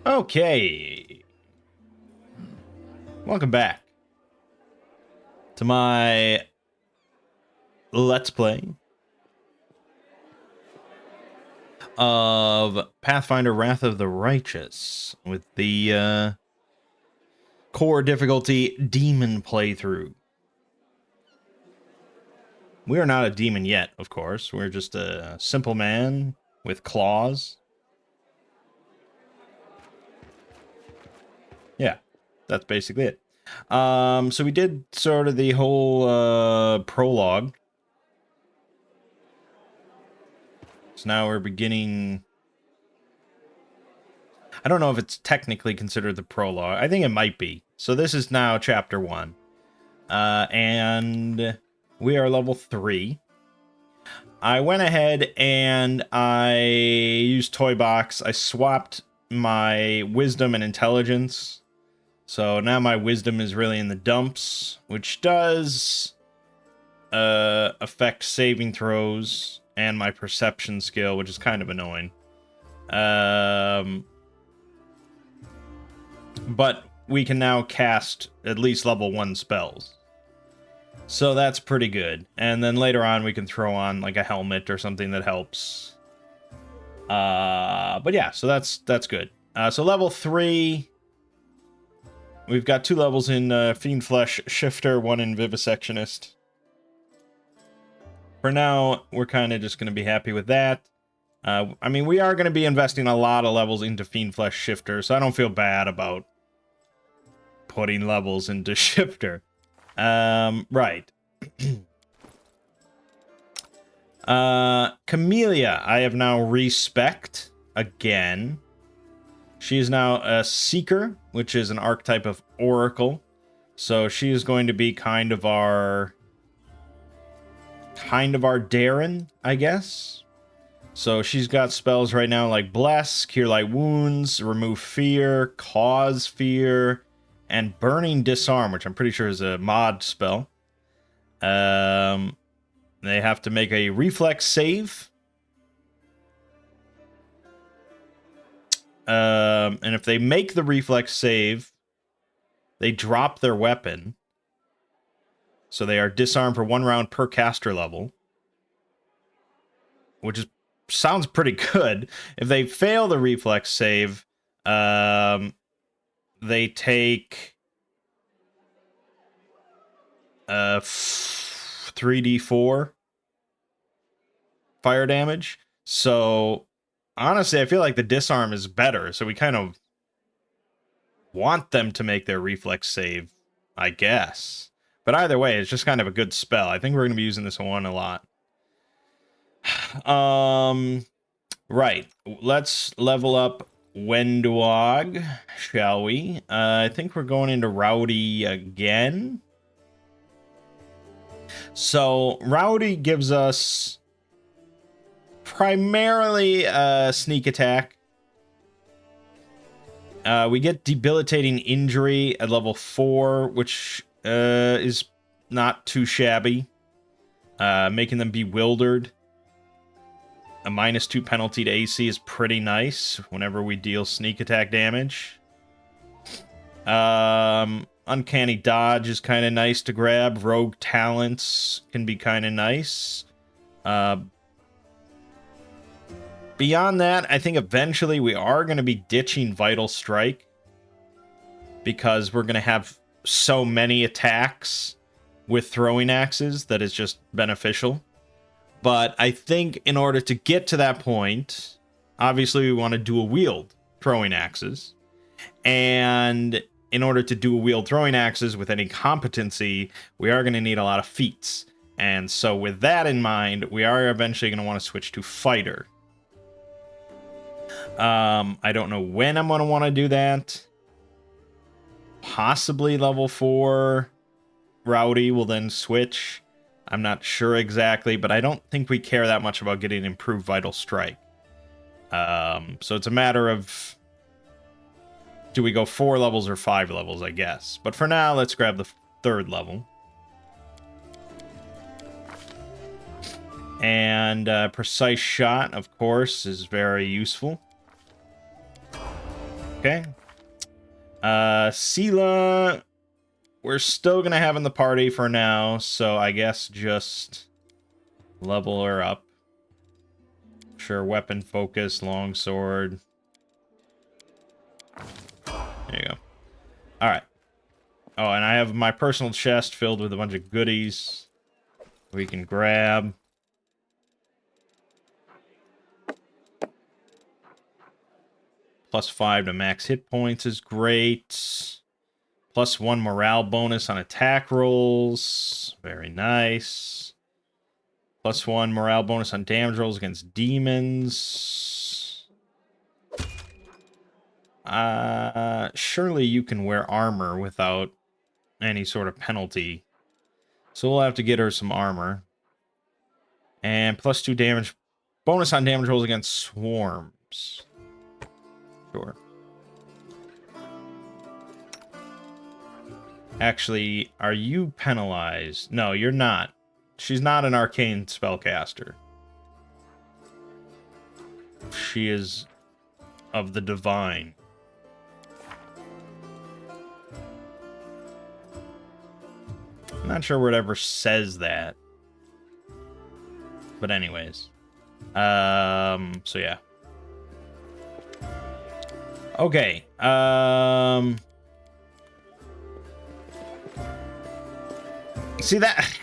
Okay, welcome back to my Let's Play of Pathfinder Wrath of the Righteous with the core difficulty demon playthrough. We are not a demon yet, of course. We're just a simple man with claws. Yeah, that's basically it. So we did sort of the whole prologue. So now we're beginning. I don't know if it's technically considered the prologue. I think it might be. So this is now chapter 1. And we are level 3. I went ahead and I used Toy Box. I swapped my wisdom and intelligence. So now my wisdom is really in the dumps, which does affect saving throws and my perception skill, which is kind of annoying. But we can now cast at least level 1 spells. So that's pretty good. And then later on we can throw on like a helmet or something that helps. But yeah, so that's good. So level 3. We've got 2 levels in Fiend Flesh Shifter, 1 in Vivisectionist. For now, we're kind of just going to be happy with that. I mean, we are going to be investing a lot of levels into Fiend Flesh Shifter, so I don't feel bad about putting levels into Shifter. Right. Camellia, I have now respect again. She is now a Seeker, which is an archetype of Oracle. So she is going to be kind of our Darren, I guess. So she's got spells right now like Bless, Cure Light Wounds, Remove Fear, Cause Fear, and Burning Disarm, which I'm pretty sure is a mod spell. They have to make a reflex save. And if they make the reflex save, they drop their weapon. So they are disarmed for 1 round per caster level. Which sounds pretty good. If they fail the reflex save, they take 3d4 fire damage. So honestly, I feel like the disarm is better. So we kind of want them to make their reflex save, I guess. But either way, it's just kind of a good spell. I think we're going to be using this one a lot. Right. Let's level up Wendwog, shall we? I think we're going into Rowdy again. So Rowdy gives us primarily a sneak attack. We get debilitating injury at level 4, which is not too shabby. Making them bewildered. A -2 penalty to AC is pretty nice whenever we deal sneak attack damage. Uncanny dodge is kind of nice to grab. Rogue talents can be kind of nice. Beyond that, I think eventually we are going to be ditching Vital Strike because we're going to have so many attacks with throwing axes that is just beneficial. But I think in order to get to that point, obviously we want to dual wield throwing axes. And in order to dual wield throwing axes with any competency, we are going to need a lot of feats. And so with that in mind, we are eventually going to want to switch to fighter. I don't know when I'm going to want to do that. Possibly level 4. Rowdy will then switch. I'm not sure exactly, but I don't think we care that much about getting improved Vital Strike. So it's a matter of, do we go 4 levels or 5 levels, I guess. But for now, let's grab the 3rd level. And Precise Shot, of course, is very useful. Okay. Sela, we're still gonna have in the party for now, so I guess just level her up. Sure, weapon focus, longsword. There you go. Alright. Oh, and I have my personal chest filled with a bunch of goodies we can grab. +5 to max hit points is great. +1 morale bonus on attack rolls. Very nice. +1 morale bonus on damage rolls against demons. Surely you can wear armor without any sort of penalty. So we'll have to get her some armor. And +2 damage. Bonus on damage rolls against swarms. Sure. Actually, are you penalized? No, you're not. She's not an arcane spellcaster. She is of the divine. I'm not sure whatever says that. But anyways. So yeah. Okay. See,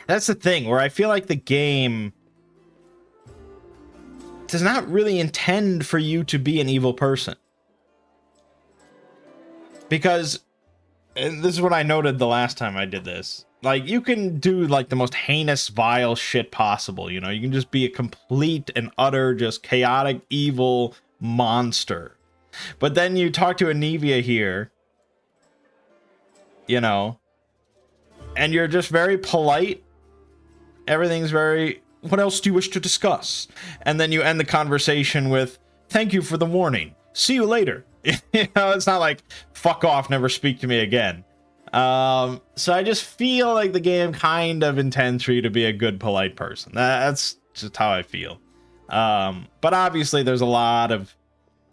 that's the thing, where I feel like the game does not really intend for you to be an evil person. Because, and this is what I noted the last time I did this, like, you can do, like, the most heinous, vile shit possible, you know? You can just be a complete and utter, just chaotic, evil monster. But then you talk to Anivia here, you know, and you're just very polite. Everything's very, what else do you wish to discuss? And then you end the conversation with, thank you for the warning. See you later. You know, it's not like, fuck off, never speak to me again. So I just feel like the game kind of intends for you to be a good, polite person. That's just how I feel. But obviously there's a lot of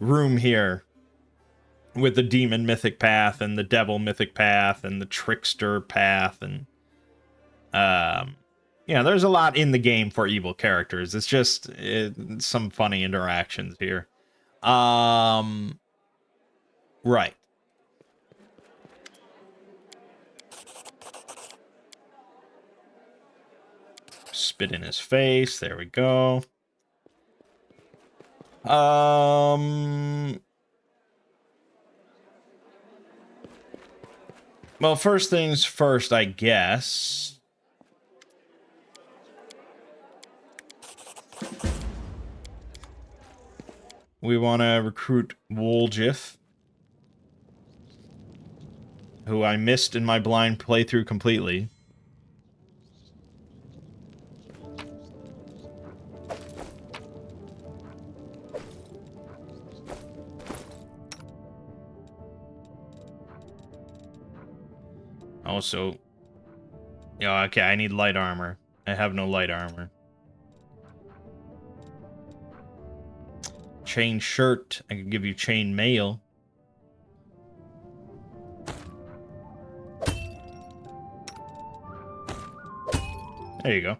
room here with the demon mythic path and the devil mythic path and the trickster path, and yeah, there's a lot in the game for evil characters. It's just some funny interactions here. Right. Spit in his face. There we go. Well, first things first, I guess. We want to recruit Woljif, who I missed in my blind playthrough completely. Also, yeah, okay, I need light armor. I have no light armor. Chain shirt. I could give you chain mail. There you go.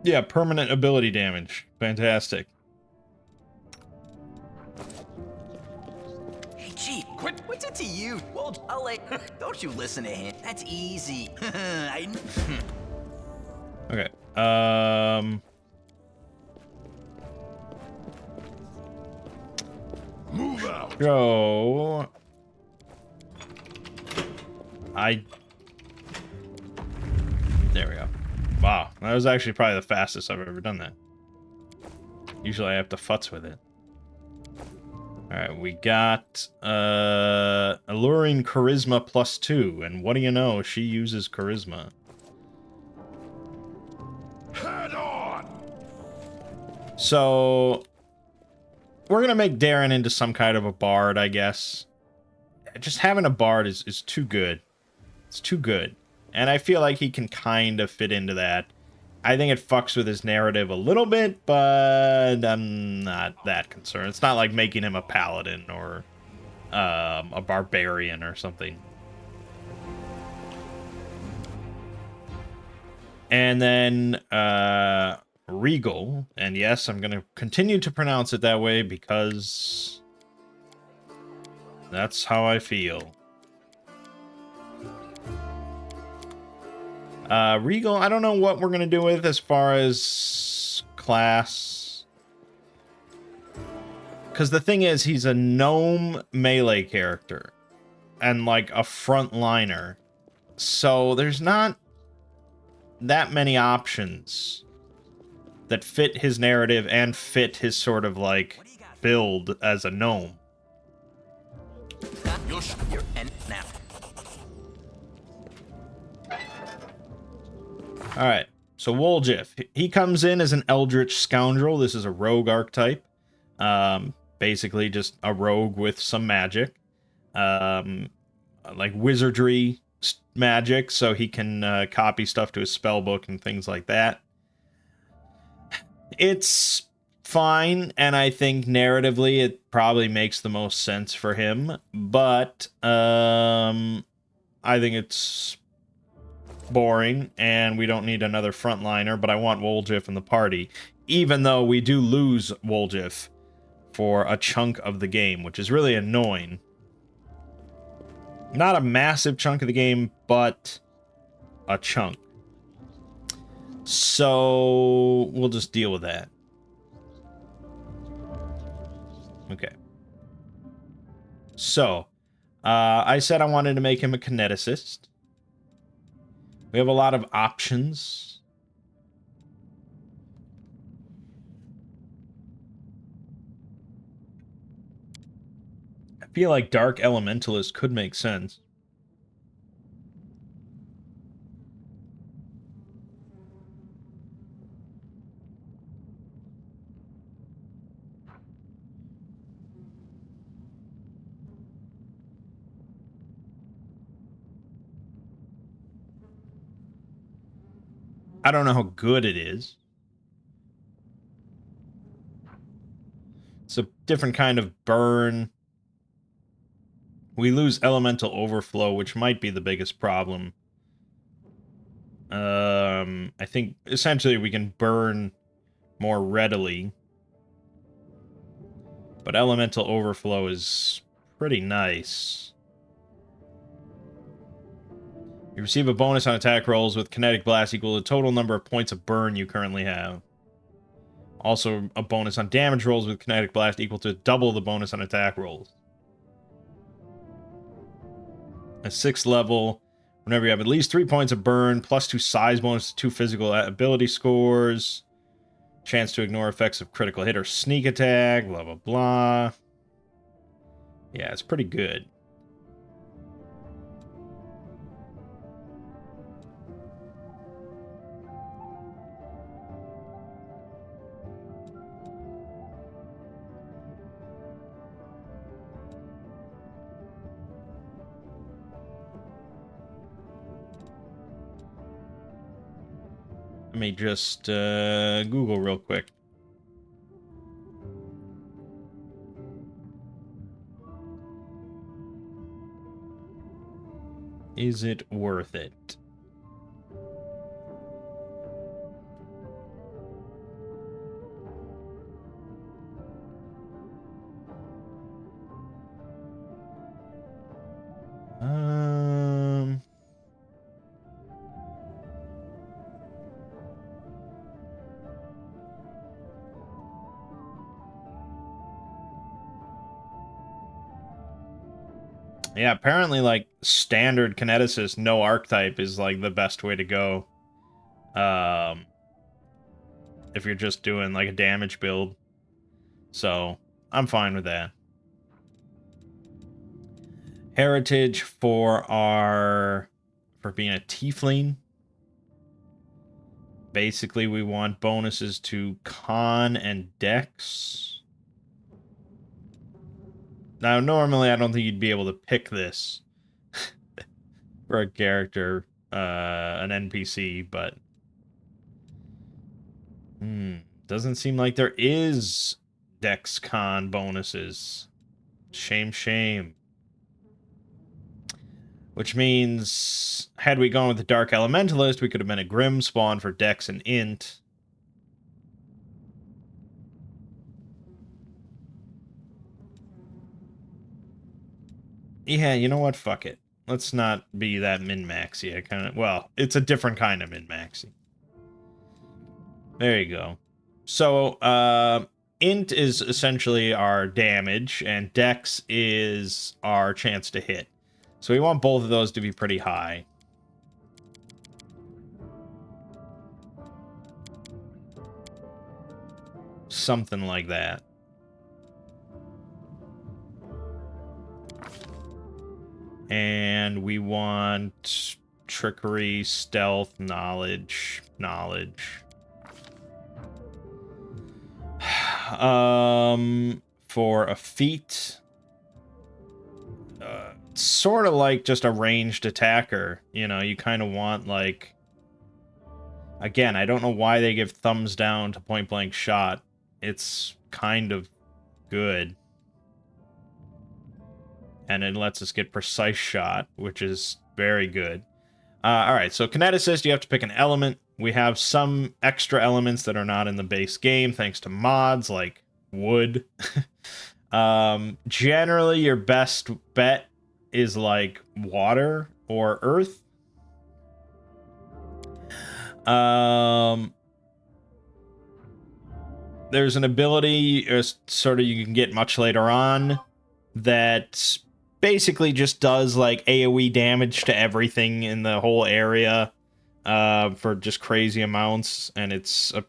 Yeah, permanent ability damage. Fantastic. Hey, Chief, what's it to you? Well, I'll like, don't you listen to him. That's easy. Okay. Move out. Go. There we go. Wow, that was actually probably the fastest I've ever done that. Usually I have to futz with it. Alright, we got alluring charisma +2, and what do you know? She uses charisma. Head on. So we're gonna make Darren into some kind of a bard, I guess. Just having a bard is too good. It's too good. And I feel like he can kind of fit into that. I think it fucks with his narrative a little bit, but I'm not that concerned. It's not like making him a paladin or a barbarian or something. And then Regal, and yes, I'm going to continue to pronounce it that way because that's how I feel. Regal, I don't know what we're going to do with as far as class. Because the thing is, he's a gnome melee character. And like a frontliner. So there's not that many options that fit his narrative and fit his sort of like build as a gnome. You're and now. All right, so Woljif, he comes in as an Eldritch Scoundrel. This is a rogue archetype. Basically just a rogue with some magic. Like wizardry magic, so he can copy stuff to his spell book and things like that. It's fine, and I think narratively it probably makes the most sense for him, but I think it's boring, and we don't need another frontliner, but I want Woljif in the party, even though we do lose Woljif for a chunk of the game, which is really annoying. Not a massive chunk of the game, but a chunk. So we'll just deal with that. Okay. So, I said I wanted to make him a kineticist. We have a lot of options. I feel like Dark Elementalist could make sense. I don't know how good it is. It's a different kind of burn. We lose elemental overflow, which might be the biggest problem. I think essentially we can burn more readily. But elemental overflow is pretty nice. You receive a bonus on attack rolls with kinetic blast equal to the total number of points of burn you currently have. Also, a bonus on damage rolls with kinetic blast equal to double the bonus on attack rolls. At 6th level, whenever you have at least 3 points of burn, plus 2 size bonus to 2 physical ability scores, chance to ignore effects of critical hit or sneak attack, blah, blah, blah. Yeah, it's pretty good. Let me just Google real quick. Is it worth it? Yeah, apparently, like, standard kineticist, no archetype is, like, the best way to go. If you're just doing, like, a damage build. So, I'm fine with that. Heritage for being a tiefling. Basically, we want bonuses to con and dex. Now, normally, I don't think you'd be able to pick this for a character, an NPC, but Doesn't seem like there is Dex Con bonuses. Shame, shame. Which means, had we gone with the Dark Elementalist, we could have been a Grim spawn for Dex and Int. Yeah, you know what? Fuck it. Let's not be that min-maxy. I kind of... Well, it's a different kind of min-maxy. There you go. So, Int is essentially our damage, and Dex is our chance to hit. So we want both of those to be pretty high. Something like that. And we want trickery, stealth, knowledge. For a feat, sort of like just a ranged attacker. You know, you kind of want, like... Again, I don't know why they give thumbs down to point-blank shot. It's kind of good. And it lets us get precise shot, which is very good. Alright, so kineticist, you have to pick an element. We have some extra elements that are not in the base game, thanks to mods, like wood. Generally, your best bet is, like, water or earth. There's an ability, sort of, you can get much later on, that basically just does like AoE damage to everything in the whole area for just crazy amounts, and it's a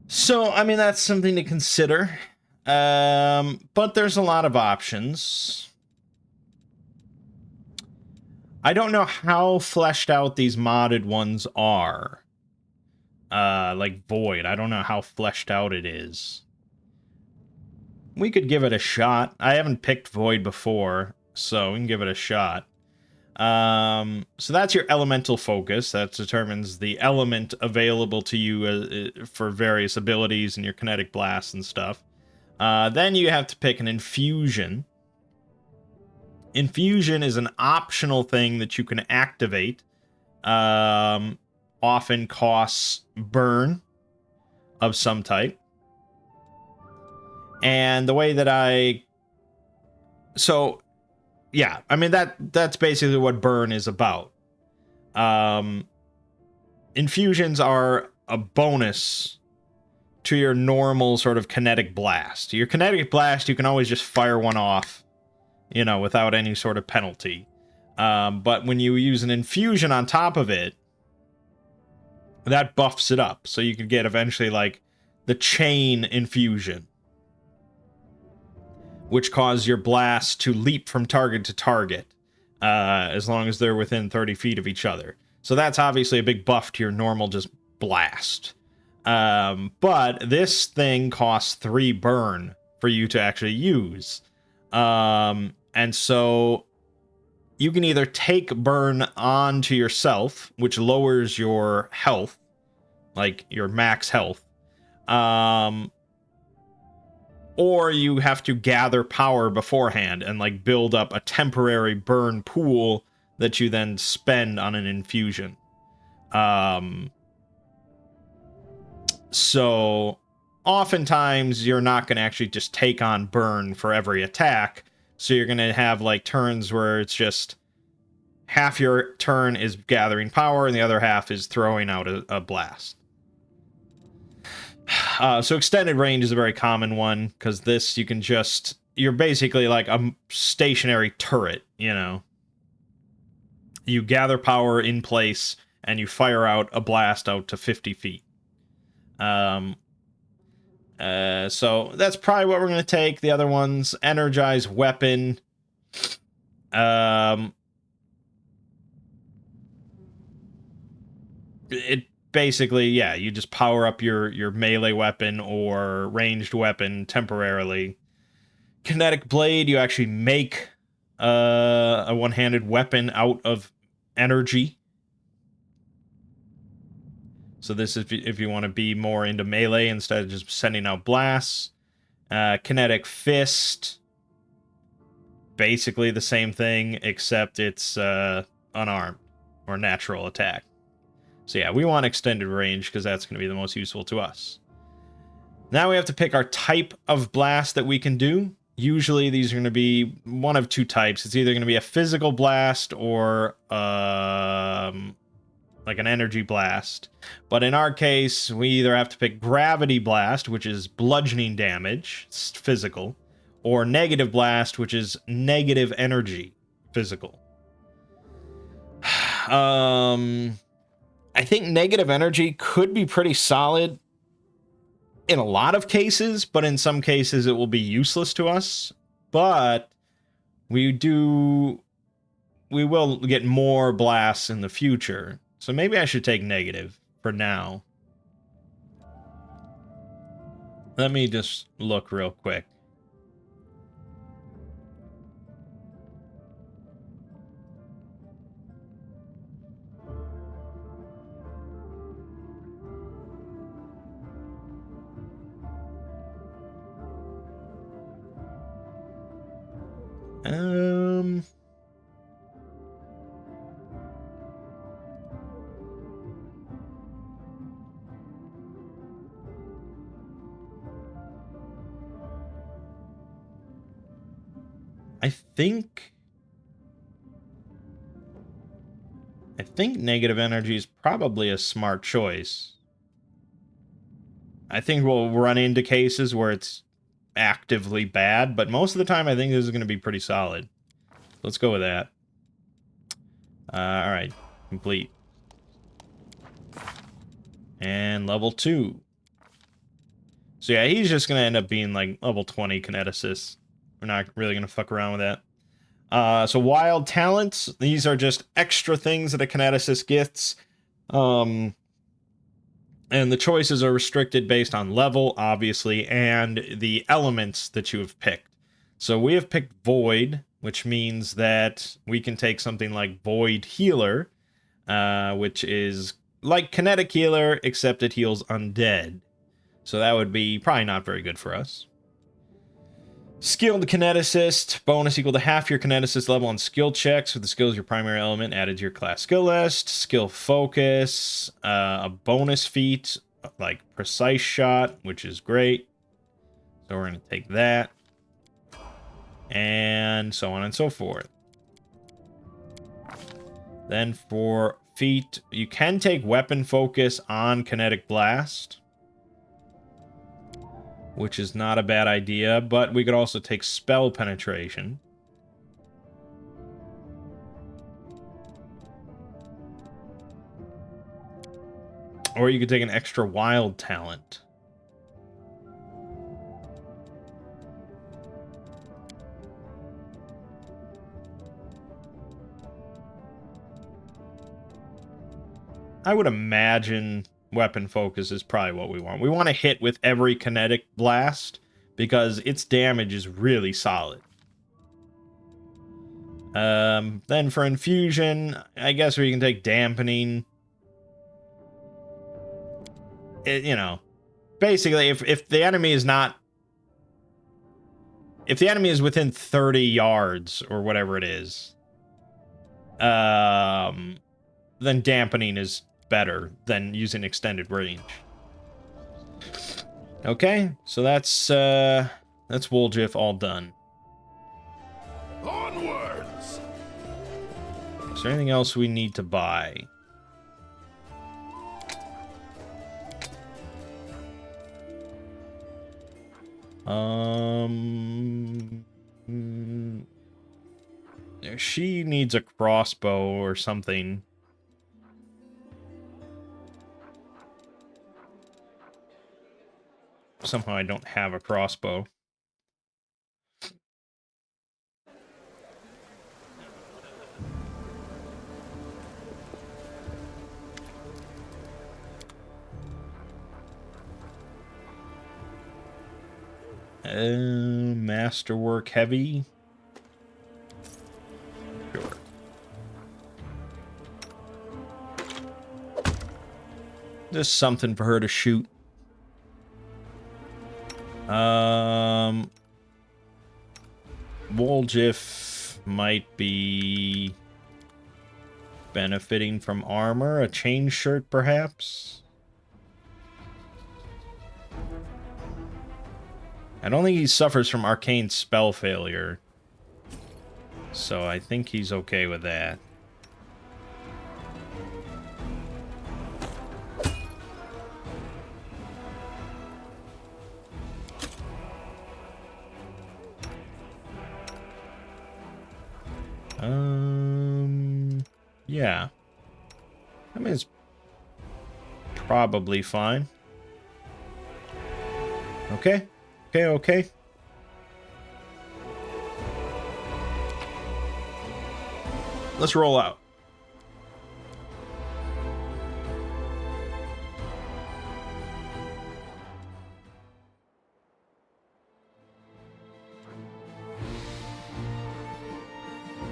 So, I mean, that's something to consider. But there's a lot of options. I don't know how fleshed out these modded ones are. Like Void. I don't know how fleshed out it is. We could give it a shot. I haven't picked Void before, so we can give it a shot. So that's your elemental focus. That determines the element available to you for various abilities and your kinetic blasts and stuff. Then you have to pick an infusion. Infusion is an optional thing that you can activate. Often costs burn of some type. And the way that So, yeah, I mean, that's basically what burn is about. Infusions are a bonus to your normal sort of kinetic blast. Your kinetic blast, you can always just fire one off, you know, without any sort of penalty. But when you use an infusion on top of it, that buffs it up. So you can get eventually, like, the chain infusion, which cause your blast to leap from target to target, as long as they're within 30 feet of each other. So that's obviously a big buff to your normal just blast. But this thing costs 3 burn for you to actually use. And so you can either take burn onto yourself, which lowers your health, like your max health, or you have to gather power beforehand and, like, build up a temporary burn pool that you then spend on an infusion. So oftentimes you're not going to actually just take on burn for every attack. So you're going to have, like, turns where it's just half your turn is gathering power and the other half is throwing out a blast. So extended range is a very common one, because this, you can just... You're basically like a stationary turret, you know? You gather power in place, and you fire out a blast out to 50 feet. So that's probably what we're going to take. The other one's energized weapon. It basically, yeah, you just power up your melee weapon or ranged weapon temporarily. Kinetic blade, you actually make a one-handed weapon out of energy. So this is if you want to be more into melee instead of just sending out blasts. Kinetic fist, basically the same thing, except it's unarmed or natural attack. So yeah, we want extended range because that's going to be the most useful to us. Now we have to pick our type of blast that we can do. Usually these are going to be one of two types. It's either going to be a physical blast or like an energy blast. But in our case, we either have to pick gravity blast, which is bludgeoning damage, it's physical, or negative blast, which is negative energy, physical. I think negative energy could be pretty solid in a lot of cases, but in some cases it will be useless to us. But we will get more blasts in the future. So maybe I should take negative for now. Let me just look real quick. I think negative energy is probably a smart choice. I think we'll run into cases where it's actively bad, but most of the time I think this is going to be pretty solid. Let's go with that. Alright, complete. And level 2. So yeah, he's just going to end up being like level 20 kineticist. We're not really going to fuck around with that. So wild talents, these are just extra things that a kineticist gets. And the choices are restricted based on level, obviously, and the elements that you have picked. So we have picked Void, which means that we can take something like Void Healer, which is like Kinetic Healer, except it heals undead. So that would be probably not very good for us. Skilled Kineticist, bonus equal to half your Kineticist level on skill checks with the skill as your primary element added to your class skill list. Skill Focus, a bonus feat like Precise Shot, which is great. So we're going to take that. And so on and so forth. Then for feat, you can take Weapon Focus on Kinetic Blast, which is not a bad idea, but we could also take Spell Penetration. Or you could take an extra wild talent. I would imagine weapon focus is probably what we want. We want to hit with every kinetic blast because its damage is really solid. Then for infusion, I guess we can take dampening. You know, basically, if the enemy is not... If the enemy is within 30 yards or whatever it is, then dampening is better than using extended range. Okay, so that's Woljif all done. Onwards! Is there anything else we need to buy? She needs a crossbow or something. somehow I don't have a crossbow. Masterwork heavy. Sure. Just something for her to shoot. Woljif might be benefiting from armor. A chain shirt, perhaps? I don't think he suffers from arcane spell failure. So I think he's okay with that. Yeah. I mean, it's probably fine. Okay. Okay. Let's roll out.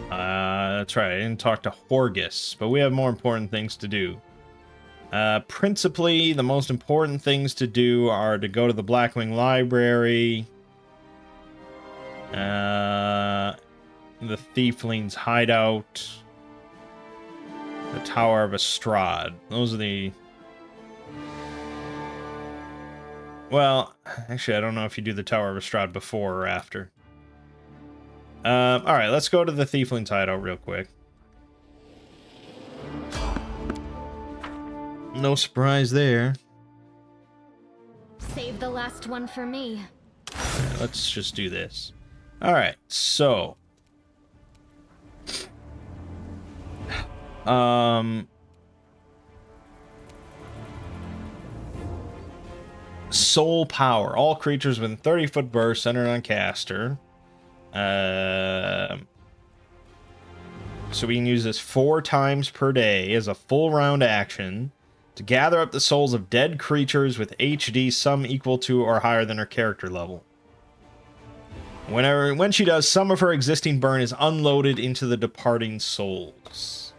That's right. I didn't talk to Horgus, but we have more important things to do. Principally, the most important things to do are to go to the Blackwing Library, the Thiefling's hideout, the Tower of Estrad. Those are the... Well, actually, I don't know if you do the Tower of Estrad before or after. Alright, let's go to the Thiefling's hideout real quick. No surprise there. Save the last one for me. Right, let's just do this. Alright, so... Soul Power. All creatures within 30-foot burst centered on caster. So we can use this 4 times per day as a full round action to gather up the souls of dead creatures with HD sum equal to or higher than her character level. When she does, some of her existing burn is unloaded into the departing souls.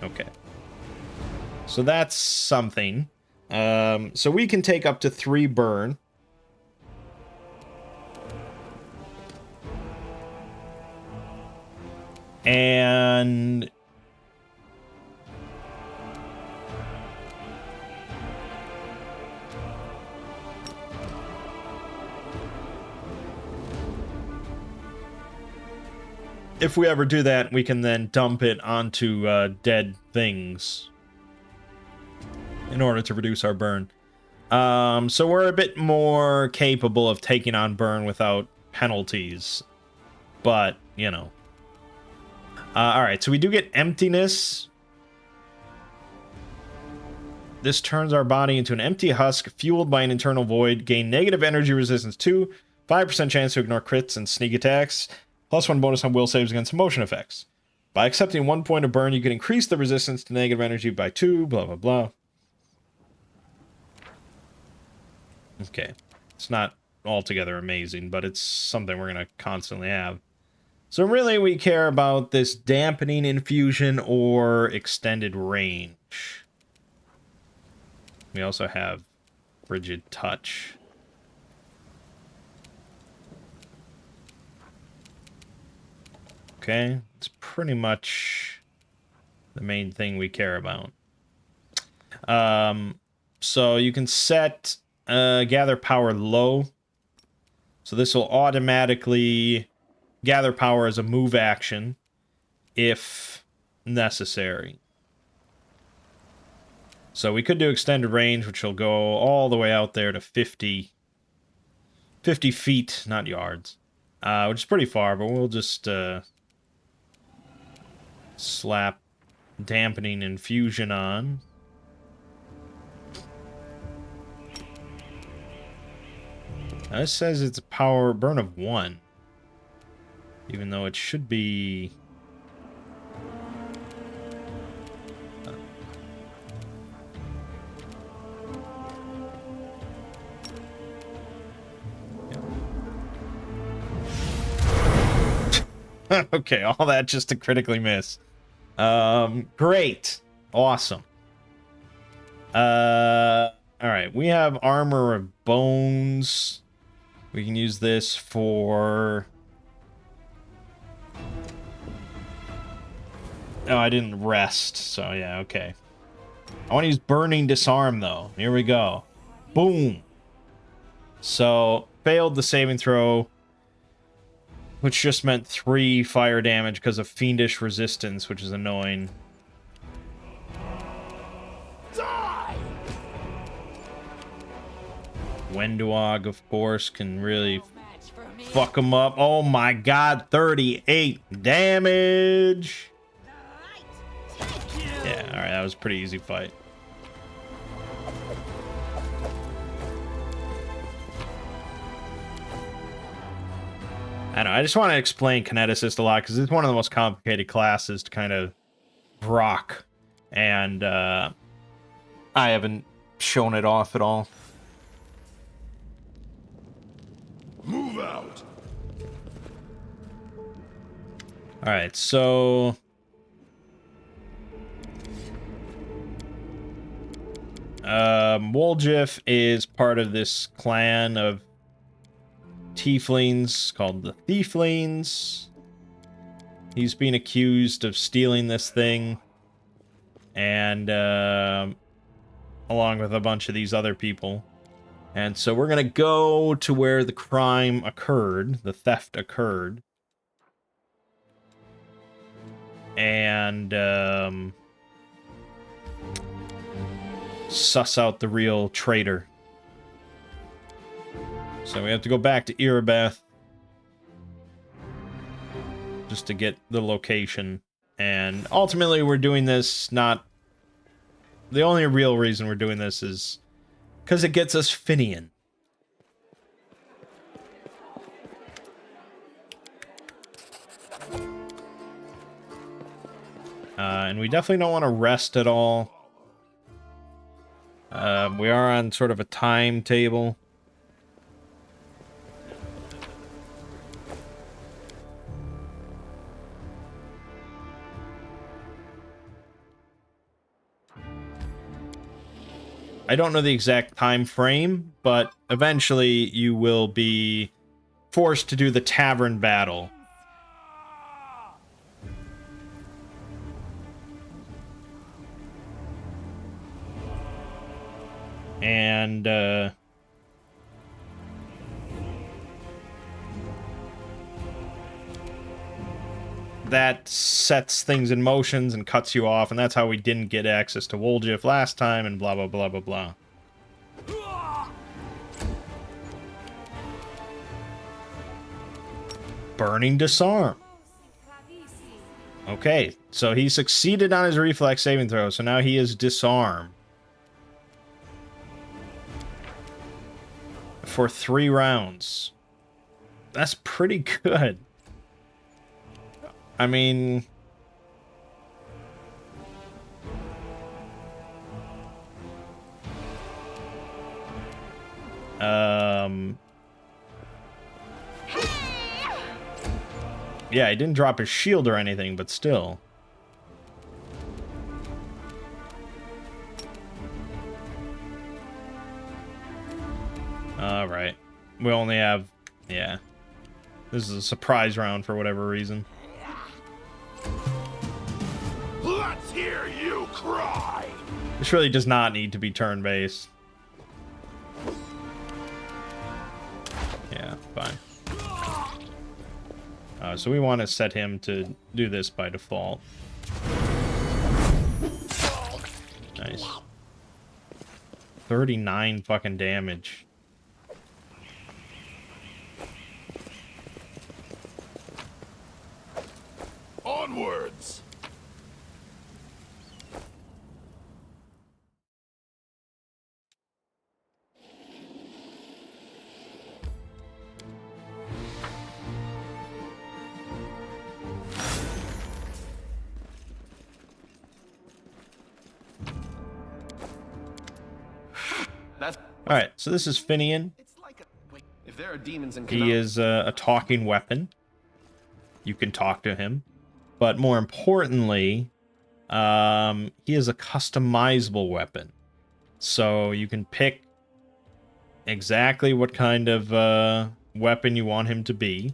Okay. So that's something. So we can take up to 3 burn. And if we ever do that, we can then dump it onto dead things in order to reduce our burn. So we're a bit more capable of taking on burn without penalties. But, you know. Alright, so we do get emptiness. This turns our body into an empty husk fueled by an internal void. Gain negative energy resistance 2, 5% chance to ignore crits and sneak attacks, +1 bonus on will saves against motion effects. By accepting 1 point of burn, you can increase the resistance to negative energy by 2, blah, blah, blah. Okay. It's not altogether amazing, but it's something we're going to constantly have. So really, we care about this dampening infusion or extended range. We also have rigid touch. Okay, it's pretty much the main thing we care about. So you can set gather power low. So this will automatically gather power as a move action if necessary. So we could do extended range, which will go all the way out there to 50 feet, not yards, which is pretty far, but we'll just slap dampening infusion on. Now this says it's a power burn of 1. Even though it should be... Okay, all that just to critically miss. Great. Awesome. Alright, we have armor of bones. We can use this for... Oh, I didn't rest, so yeah, okay. I want to use burning disarm, though. Here we go. Boom. So, failed the saving throw, which just meant 3 fire damage because of fiendish resistance, which is annoying. Die! Wenduog, of course, can really fuck him up. Oh my god, 38 damage! Yeah, alright, that was a pretty easy fight. I don't know, I just want to explain Kineticist a lot, because it's one of the most complicated classes to kind of rock. And, I haven't shown it off at all. Move out! Alright, so... Woljif is part of this clan of tieflings called the Thieflings. He's being accused of stealing this thing. And, along with a bunch of these other people. And so we're gonna go to where the crime occurred, the theft occurred. And, suss out the real traitor. So we have to go back to Erebeth just to get the location. And ultimately we're doing this not... The only real reason we're doing this is because it gets us Finian. And we definitely don't want to rest at all. We are on sort of a timetable. I don't know the exact time frame, but eventually you will be forced to do the tavern battle. And, that sets things in motions and cuts you off, and that's how we didn't get access to Woljif last time, and blah, blah, blah, blah, blah. Burning disarm. Okay, so he succeeded on his reflex saving throw, so now he is disarmed. For 3 rounds. That's pretty good. I mean... Yeah, he didn't drop his shield or anything, but still. Alright. We only have... Yeah. This is a surprise round for whatever reason. Let's hear you cry! This really does not need to be turn-based. Yeah, fine. So we want to set him to do this by default. Nice. 39 fucking damage. Onwards! All right, so this is Finian. It's like a wait. If there are demons in He is a talking weapon. You can talk to him, but more importantly, he is a customizable weapon. So you can pick exactly what kind of weapon you want him to be.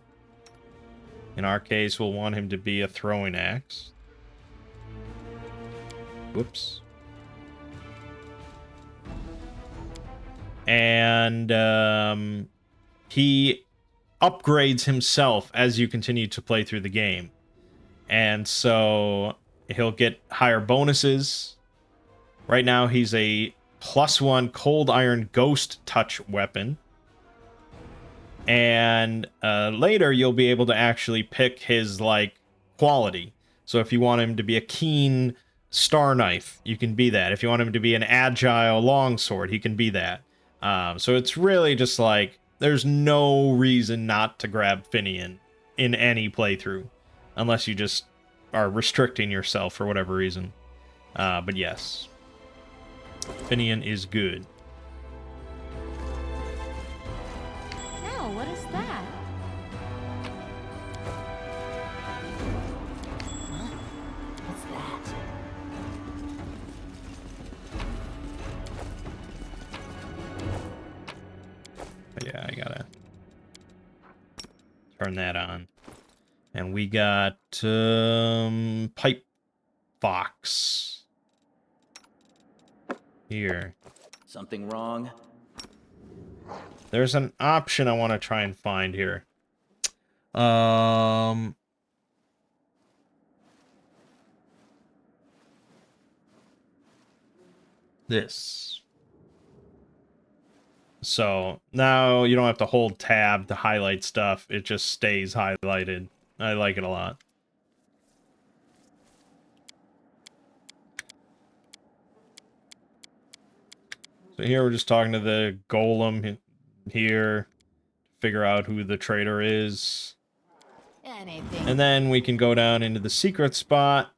In our case, we'll want him to be a throwing axe. Whoops. And he upgrades himself as you continue to play through the game. And so he'll get higher bonuses. Right now, he's a +1 cold iron ghost touch weapon. And later, you'll be able to actually pick his, like, quality. So if you want him to be a keen star knife, you can be that. If you want him to be an agile longsword, he can be that. So it's really just like, there's no reason not to grab Finian in any playthrough. Unless you just are restricting yourself for whatever reason. But yes. Finian is good. Now, what is that? Huh? What's that? Yeah, I gotta turn that on. And we got Pipe Fox here. Something wrong? There's an option I want to try and find here. This. So now you don't have to hold tab to highlight stuff. It just stays highlighted. I like it a lot. So here we're just talking to the golem here. Figure out who the traitor is. Anything. And then we can go down into the secret spot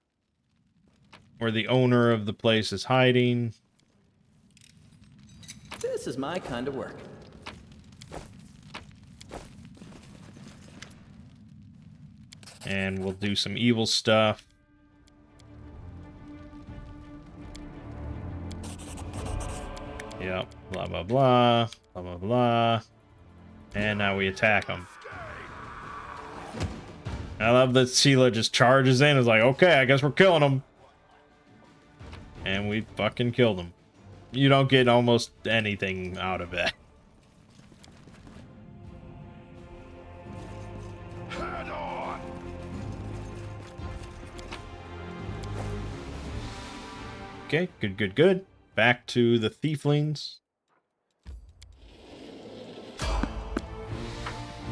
where the owner of the place is hiding. This is my kind of work. And we'll do some evil stuff. Yep, blah, blah, blah, blah, blah, blah. And now we attack him. I love that Sela just charges in. It's like, okay, I guess we're killing him. And we fucking killed him. You don't get almost anything out of it. Head on. Okay, good, good, good. Back to the thieflings.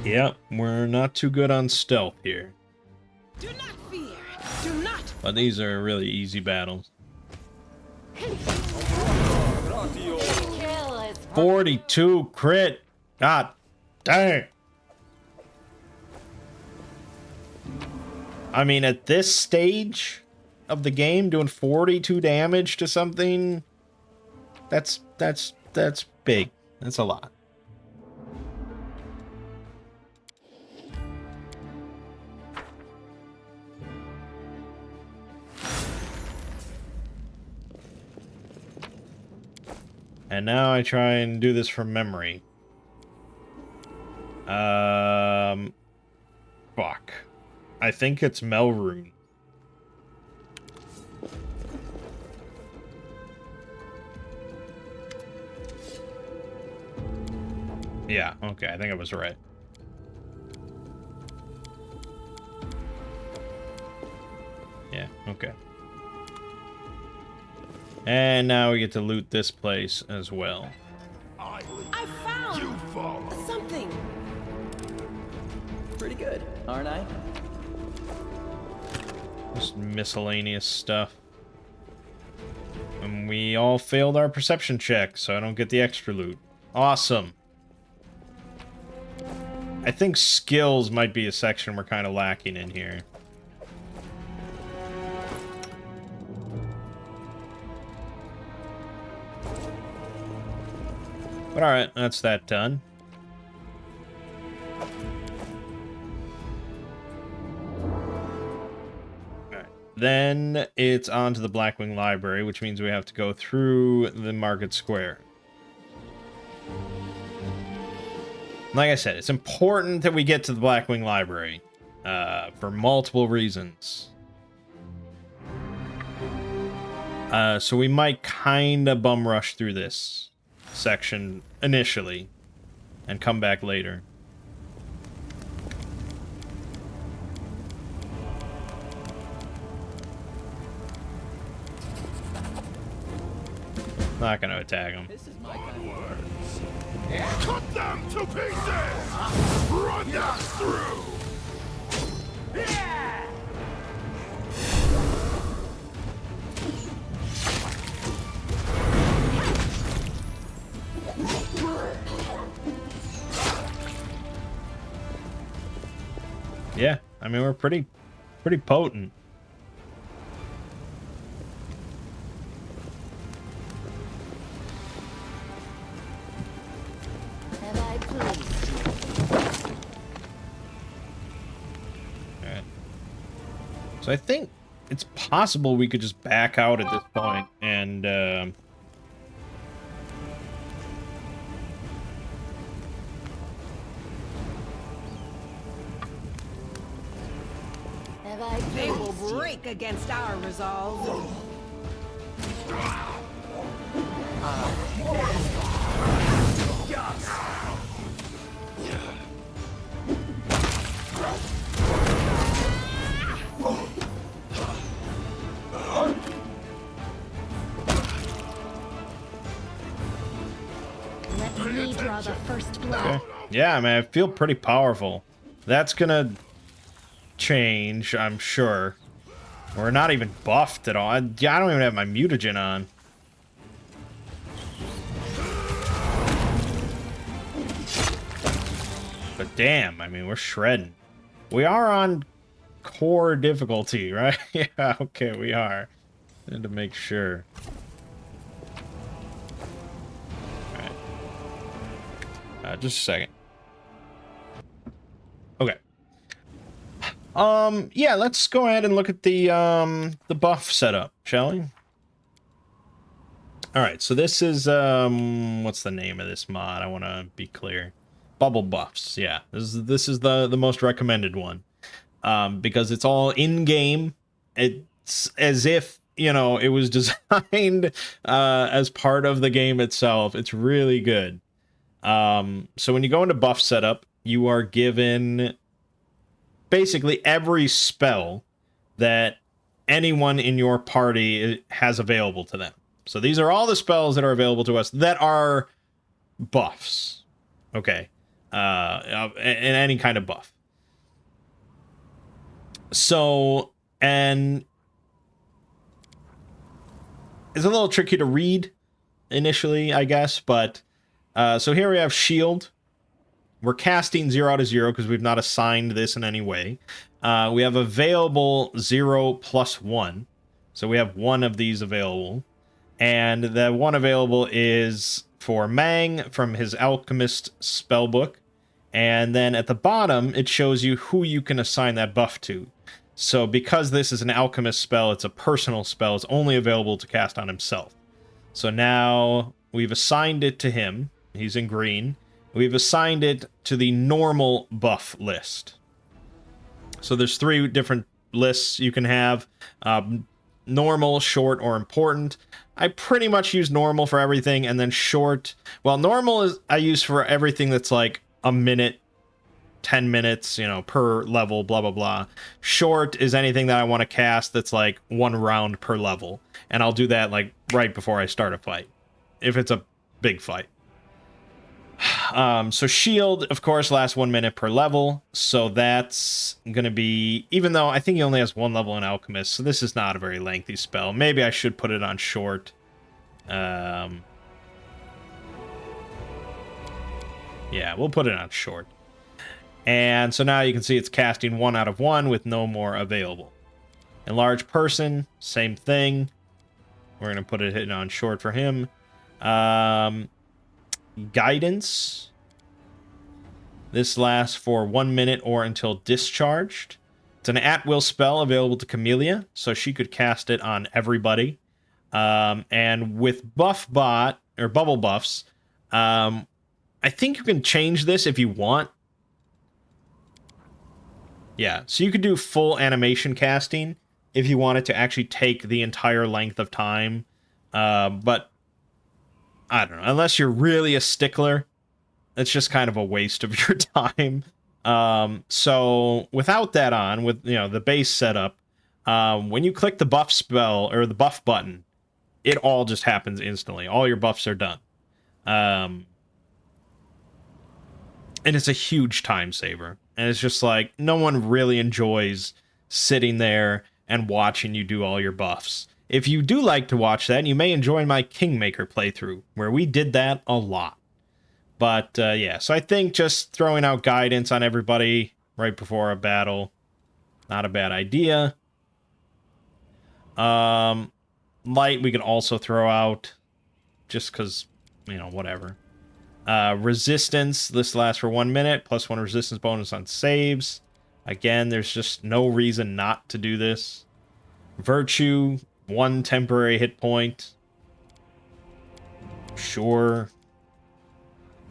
Yep, we're not too good on stealth here. Do not fear. Do not. But these are really easy battles. Kill is 42 crit. God dang. I mean, at this stage of the game, doing 42 damage to something, that's big. That's a lot. And now I try and do this from memory. Fuck. I think it's Melrune. Yeah, okay, I think I was right. Yeah, okay. And now we get to loot this place as well. I lead. I found You follow. something. Pretty good, aren't I? Just miscellaneous stuff. And we all failed our perception check, so I don't get the extra loot. Awesome. I think skills might be a section we're kind of lacking in here. But alright, that's that done. Alright. Then it's on to the Blackwing Library, which means we have to go through the Market Square. Like I said, it's important that we get to the Blackwing Library for multiple reasons. So we might kind of bum rush through this section initially and come back later. Not gonna attack him. This is my kind of Cut them to pieces! Run them through! Yeah, I mean, we're pretty potent. Have I pleased you? Alright. So I think it's possible we could just back out at this point and Have I They will pleased you? break against our resolve. Let me draw the first blow. okay. Yeah, I mean, I feel pretty powerful. That's gonna change, I'm sure. We're not even buffed at all. I don't even have my mutagen on. But damn, I mean, we're shredding. We are on core difficulty, right? Yeah, okay, we are. I had to make sure. Alright. Just a second. Okay. Yeah, let's go ahead and look at the buff setup, shall we? Alright, so this is, what's the name of this mod? I want to be clear. Bubble buffs, yeah. This is the most recommended one. Because it's all in-game. It's as if, you know, it was designed as part of the game itself. It's really good. So when you go into buff setup, you are given basically every spell that anyone in your party has available to them. So these are all the spells that are available to us that are buffs. Okay. In any kind of buff. So, and it's a little tricky to read initially, I guess, but so here we have shield. We're casting 0 out of 0 because we've not assigned this in any way. We have available 0+1. So we have one of these available. And the one available is for Mangg from his Alchemist spellbook. And then at the bottom, it shows you who you can assign that buff to. So because this is an Alchemist spell, it's a personal spell. It's only available to cast on himself. So now we've assigned it to him. He's in green. We've assigned it to the normal buff list. So there's 3 different lists you can have. Normal, short, or important. I pretty much use normal for everything, and then short. Well, normal is I use for everything that's like a minute, 10 minutes, you know, per level, blah, blah, blah. Short is anything that I want to cast that's like 1 round per level. And I'll do that like right before I start a fight, if it's a big fight. So shield, of course, lasts 1 minute per level. So that's going to be, even though I think he only has 1 level in Alchemist, so this is not a very lengthy spell. Maybe I should put it on short. Yeah, we'll put it on short. And so now you can see it's casting 1 out of 1 with no more available. Enlarged person, same thing. We're going to put it on short for him. Guidance. This lasts for 1 minute or until discharged. It's an at-will spell available to Camellia, so she could cast it on everybody. And with buff bot, or bubble buffs, I think you can change this if you want. Yeah, so you could do full animation casting if you wanted to actually take the entire length of time. But, I don't know, unless you're really a stickler, it's just kind of a waste of your time. So without that on, with the base setup, when you click the buff spell or the buff button, it all just happens instantly. All your buffs are done. And it's a huge time saver. And it's just like, no one really enjoys sitting there and watching you do all your buffs. If you do like to watch that, you may enjoy my Kingmaker playthrough, where we did that a lot. But, yeah, so I think just throwing out guidance on everybody right before a battle, not a bad idea. Light we could also throw out, just because, whatever. Resistance, this lasts for 1 minute, +1 resistance bonus on saves. Again, there's just no reason not to do this. Virtue, 1 temporary hit point. Sure.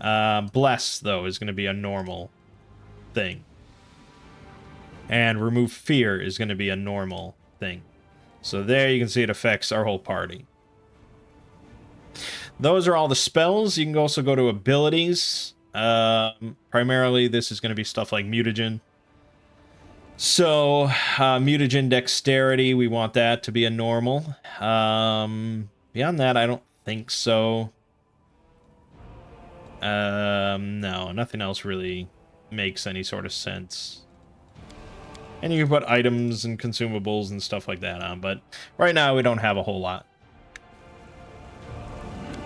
Bless, though, is going to be a normal thing. And remove fear is going to be a normal thing. So there you can see it affects our whole party. Those are all the spells. You can also go to abilities. Primarily, this is going to be stuff like mutagen. So, mutagen dexterity, we want that to be a normal. Beyond that, I don't think so. No, nothing else really makes any sort of sense. And you can put items and consumables and stuff like that on, but right now we don't have a whole lot.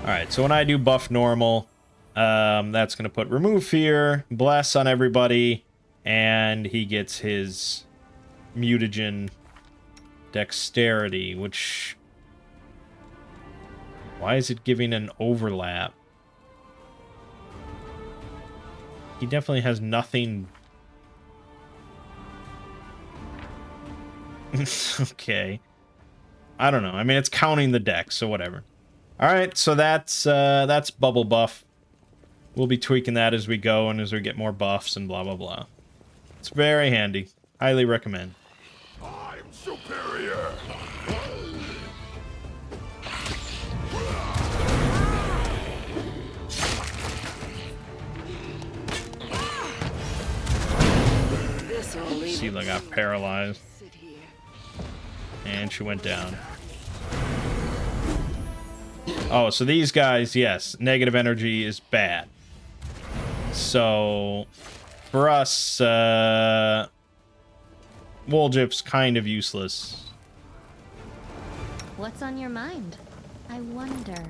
Alright, so when I do buff normal, that's going to put remove fear, bless on everybody, and he gets his mutagen dexterity, which... Why is it giving an overlap? He definitely has nothing... Okay. I don't know. I mean, it's counting the dex, so whatever. Alright, so that's bubble buff. We'll be tweaking that as we go and as we get more buffs and blah, blah, blah. It's very handy. Highly recommend. I'm superior. Sheila got paralyzed. And she went down. Oh, so these guys, yes, negative energy is bad. So, for us, Woljip's kind of useless. What's on your mind? I wonder.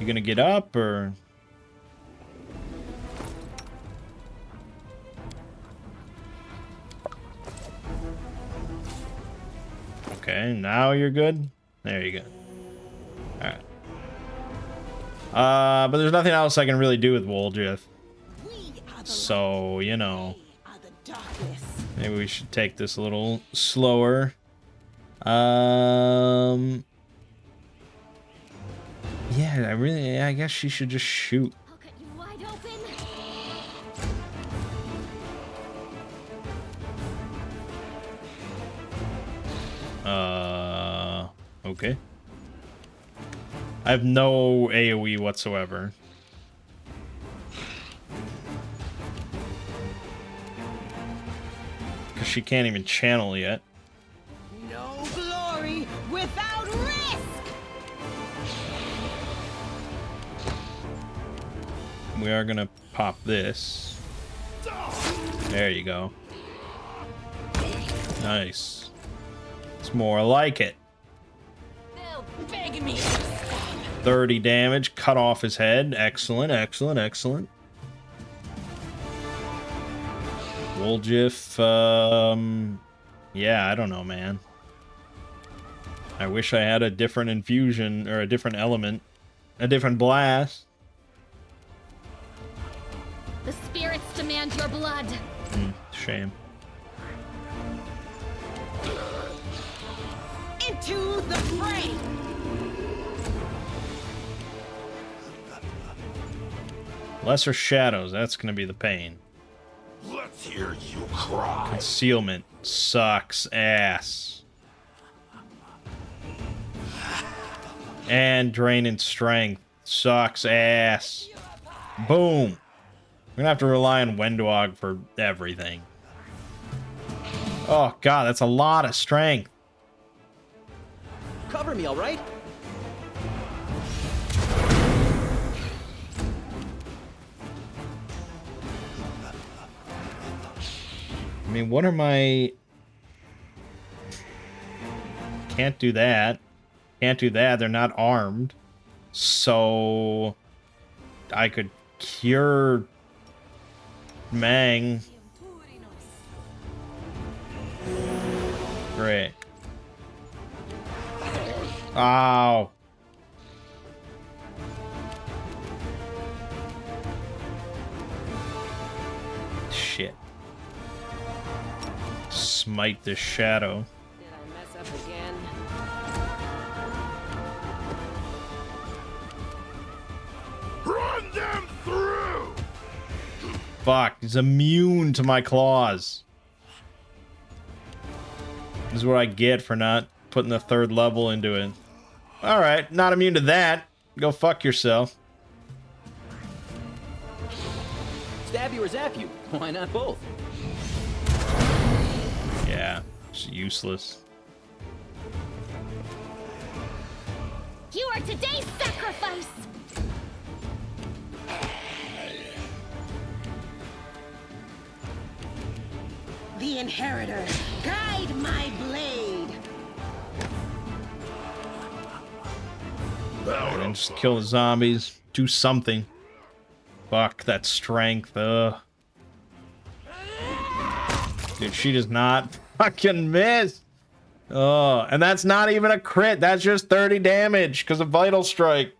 You gonna get up, or... Okay, now you're good. There you go. Alright. But there's nothing else I can really do with Woljif. So, maybe we should take this a little slower. Yeah, I guess she should just shoot. I'll cut you wide open. Okay. I have no AoE whatsoever. Because she can't even channel yet. No glory without risk. We are gonna pop this. There you go. Nice. It's more like it. They'll beg me. 30 damage, cut off his head. Excellent, excellent, excellent. Woljif, yeah, I don't know, man. I wish I had a different infusion or a different element, a different blast. The spirits demand your blood. Shame. Into the fray. Lesser shadows, that's gonna be the pain. Let's hear you cry. Concealment sucks ass. And drain in strength sucks ass. Boom. We're gonna have to rely on Wendog for everything. Oh god, that's a lot of strength. Cover me, all right? I mean, what are my... Can't do that. Can't do that. They're not armed. So... I could cure... Mangg. Great. Ow. Shit. Smite the shadow. Did I mess up again? Run them through! Fuck, he's immune to my claws. This is what I get for not putting the third level into it. Alright, not immune to that. Go fuck yourself. Stab you or zap you? Why not both? Yeah, it's useless. You are today's sacrifice. The inheritor, guide my blade. And just kill the zombies. Do something. Fuck, that strength. Ugh. Dude, she does not fucking miss. Oh, and that's not even a crit. That's just 30 damage because of Vital Strike.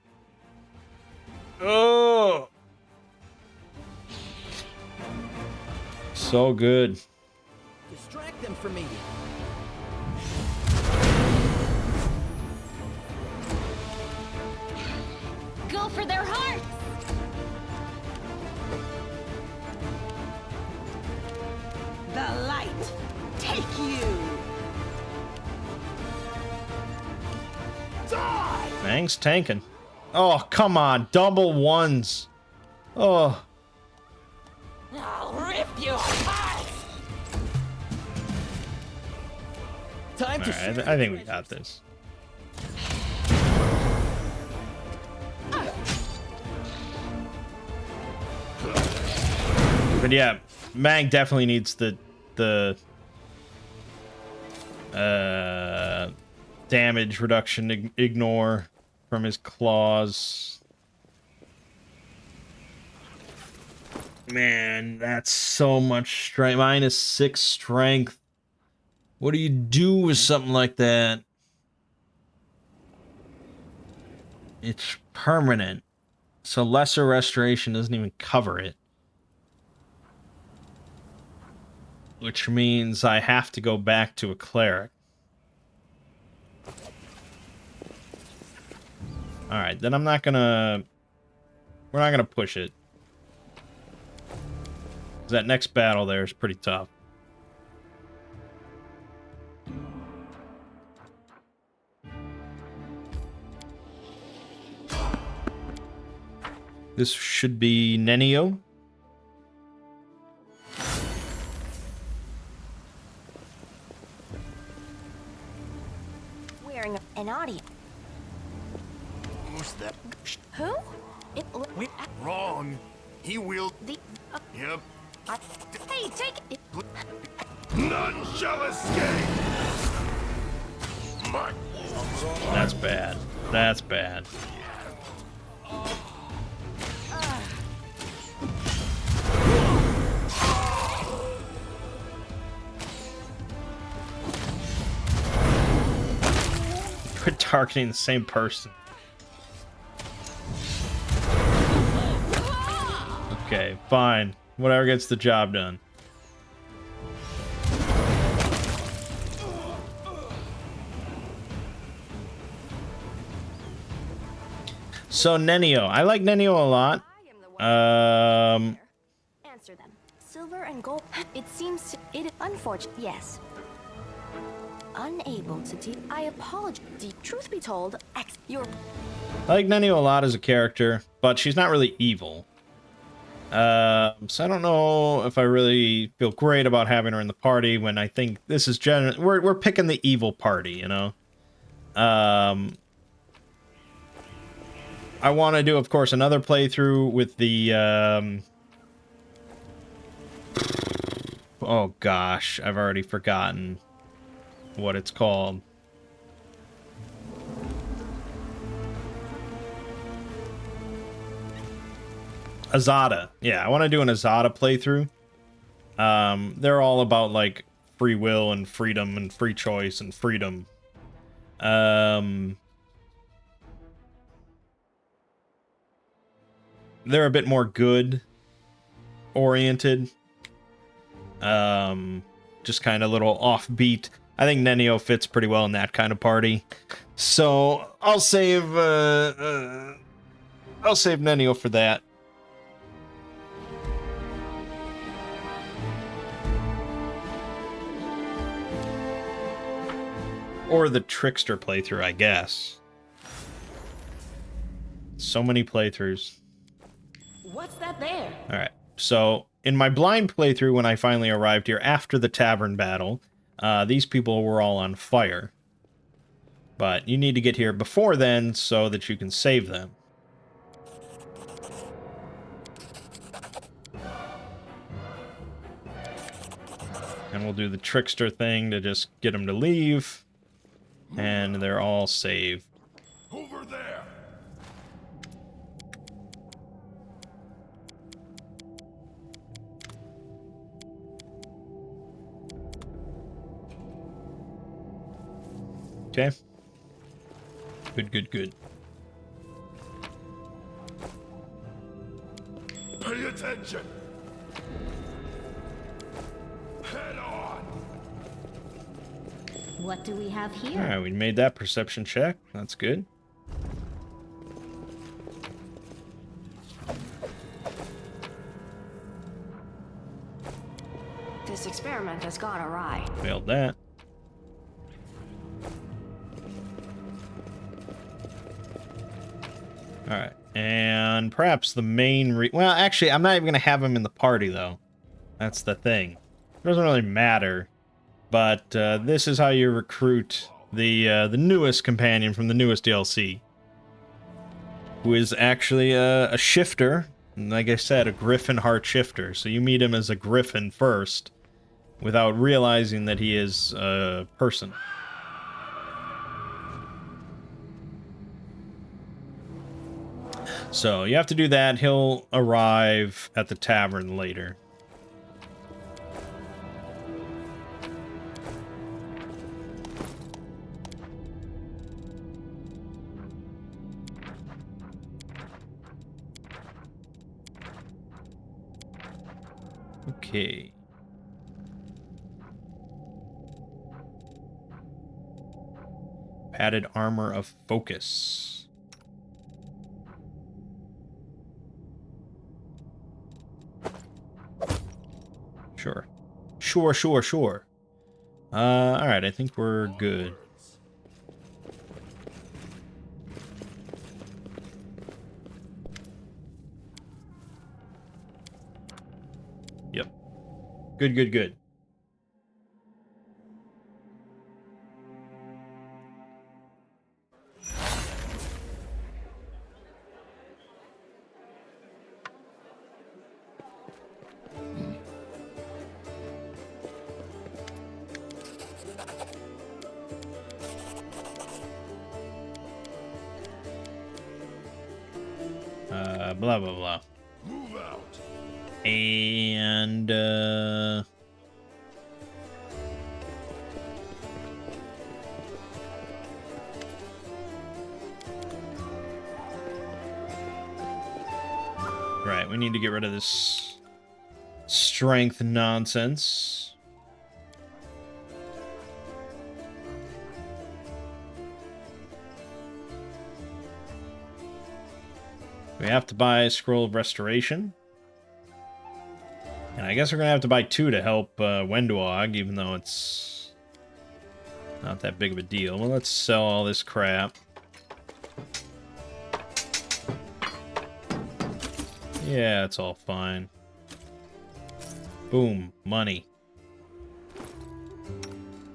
Oh. So good. Distract them from me. Go for their hearts. The light, take you. Die! Mang's tanking. Oh, come on. Double ones. Oh. I'll rip you apart. Time to Alright, I think we got this. But yeah, Mangg definitely needs the damage reduction ignore from his claws. Man, that's so much strength. -6 strength. What do you do with something like that? It's permanent. So lesser restoration doesn't even cover it. Which means I have to go back to a cleric. Alright, then I'm not gonna... We're not gonna push it. 'Cause that next battle there is pretty tough. This should be Nenio. Wearing an audio. Who's that? Who? It Wait, wrong. He will. the. Yep. Hey, take it. None shall escape. My. That's bad. That's bad. targeting the same person. Okay, fine. Whatever gets the job done. So Nenio, I like Nenio a lot. Answer them. Silver and gold. It seems to, it unfortunate. Yes. Unable to deal. I apologize. Truth be told, your. I like Nenio a lot as a character, but she's not really evil. So I don't know if I really feel great about having her in the party when I think this is generally we're picking the evil party, you know. I want to do, of course, another playthrough with the oh gosh, I've already forgotten what it's called. Azada. Yeah, I want to do an Azada playthrough. They're all about, like, free will and freedom and free choice and freedom. They're a bit more good oriented. Just kind of a little offbeat. I think Nenio fits pretty well in that kind of party. So I'll save Nenio for that. Or the Trickster playthrough, I guess. So many playthroughs. What's that there? Alright, so in my blind playthrough, when I finally arrived here after the tavern battle, these people were all on fire. But you need to get here before then so that you can save them. And we'll do the Trickster thing to just get them to leave. And they're all saved. Over there. Okay. Good, good, good. Pay attention. Head on. What do we have here? Alright, we made that perception check. That's good. This experiment has gone awry. Failed that. Alright, and perhaps the main well, actually, I'm not even going to have him in the party, though. That's the thing. It doesn't really matter. But this is how you recruit the newest companion from the newest DLC. Who is actually a shifter. And like I said, a griffin heart shifter. So you meet him as a griffin first, without realizing that he is a person. So you have to do that. He'll arrive at the tavern later. Okay. Padded armor of focus. Sure. Sure. Alright, I think we're good. Yep. Good. Blah, blah, blah. Move out. And, Okay, we need to get rid of this strength nonsense. We have to buy a Scroll of Restoration. And I guess we're going to have to buy 2 to help Wendwog, even though it's not that big of a deal. Well, let's sell all this crap. Yeah, it's all fine. Boom, money.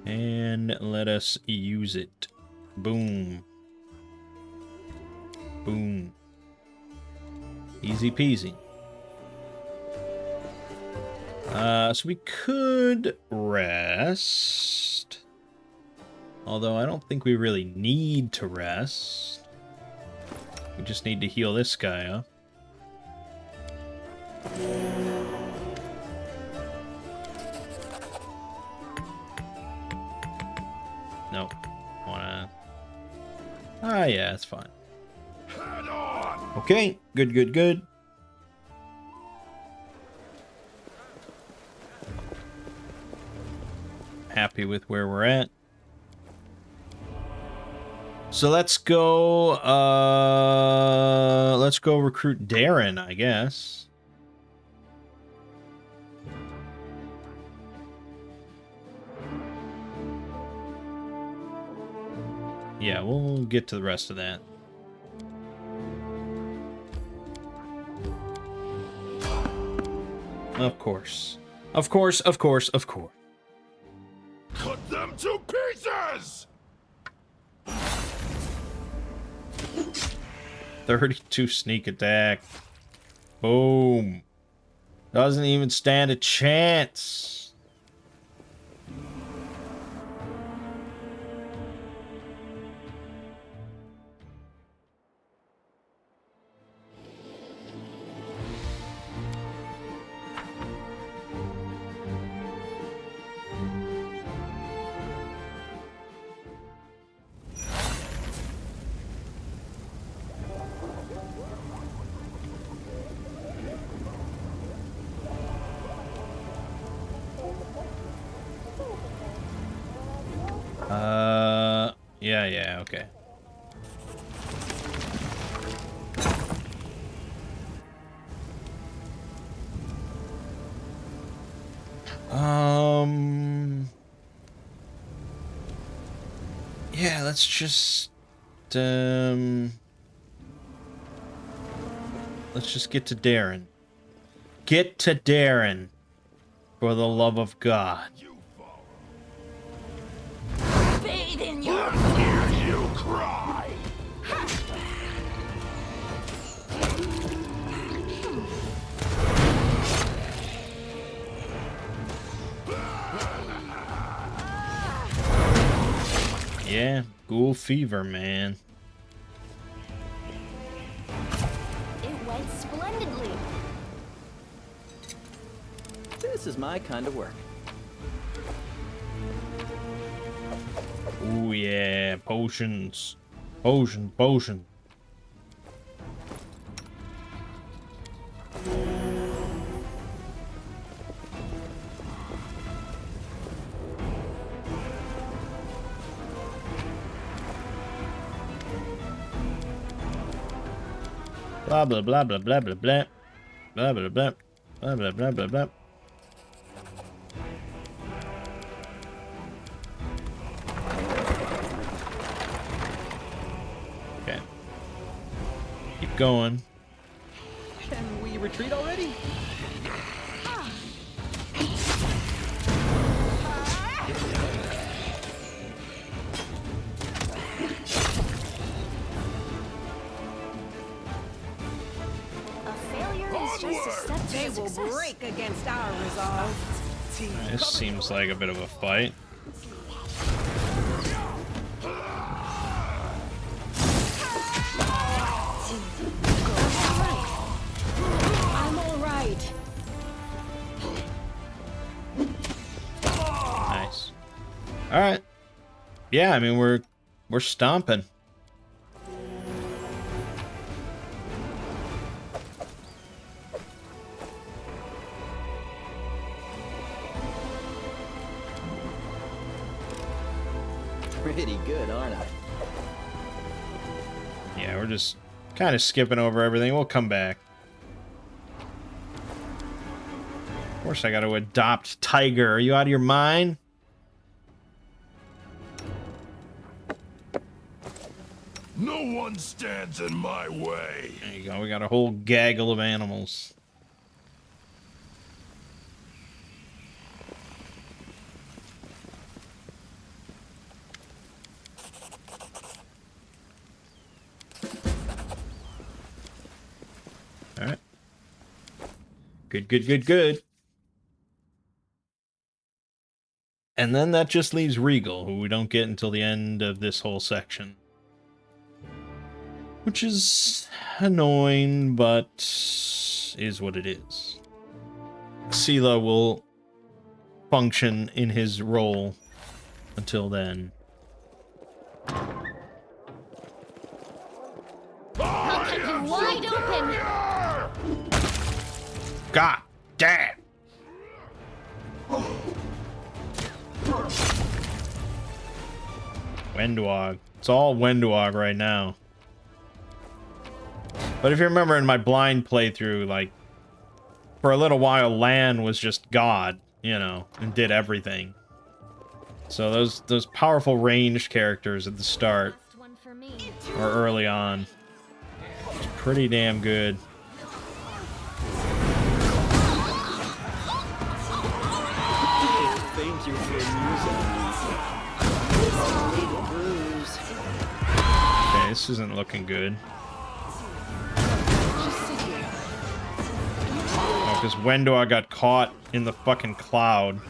And let us use it. Boom. Boom. Easy peasy. So we could rest. Although I don't think we really need to rest. We just need to heal this guy up. Nope. Wanna... Ah, yeah, it's fine. Head on! Okay, good, good, good. Happy with where we're at. So let's go recruit Darren, I guess. Yeah, we'll get to the rest of that. Of course. Of course, of course, of course. Cut them to pieces! 32 sneak attack. Boom. Doesn't even stand a chance. Yeah, okay. Yeah, let's just get to Darren. Get to Darren, for the love of God. You fall. Bathe in your... Hear you cry! Yeah, ghoul fever, man. It went splendidly. This is my kind of work. Ooh, yeah, potions. Potion. Blah blah blah blah blah blah blah blah blah blah blah blah blah blah blah. Okay. Keep going. Can we retreat already? A failure is just a step to They will success. break against our resolve. This seems like a bit of a fight. I'm all right. Nice. All right. Yeah, I mean we're stomping. pretty good, aren't I? Yeah, we're just kind of skipping over everything. We'll come back. Of course, I got to adopt Tiger. Are you out of your mind? No one stands in my way. There you go. We got a whole gaggle of animals. All right. Good, good, good, good. And then that just leaves Regal, who we don't get until the end of this whole section. Which is annoying, but is what it is. Sela will function in his role until then. I'll cut you wide open! God damn! Wendwog. It's all Wendwog right now. But if you remember in my blind playthrough, like, for a little while, Lan was just God, you know, and did everything. So those powerful ranged characters at the start, Last one for me. or early on, it's pretty damn good. Thank you for amusing Okay, this isn't looking good. Oh, because Wendor got caught in the fucking cloud.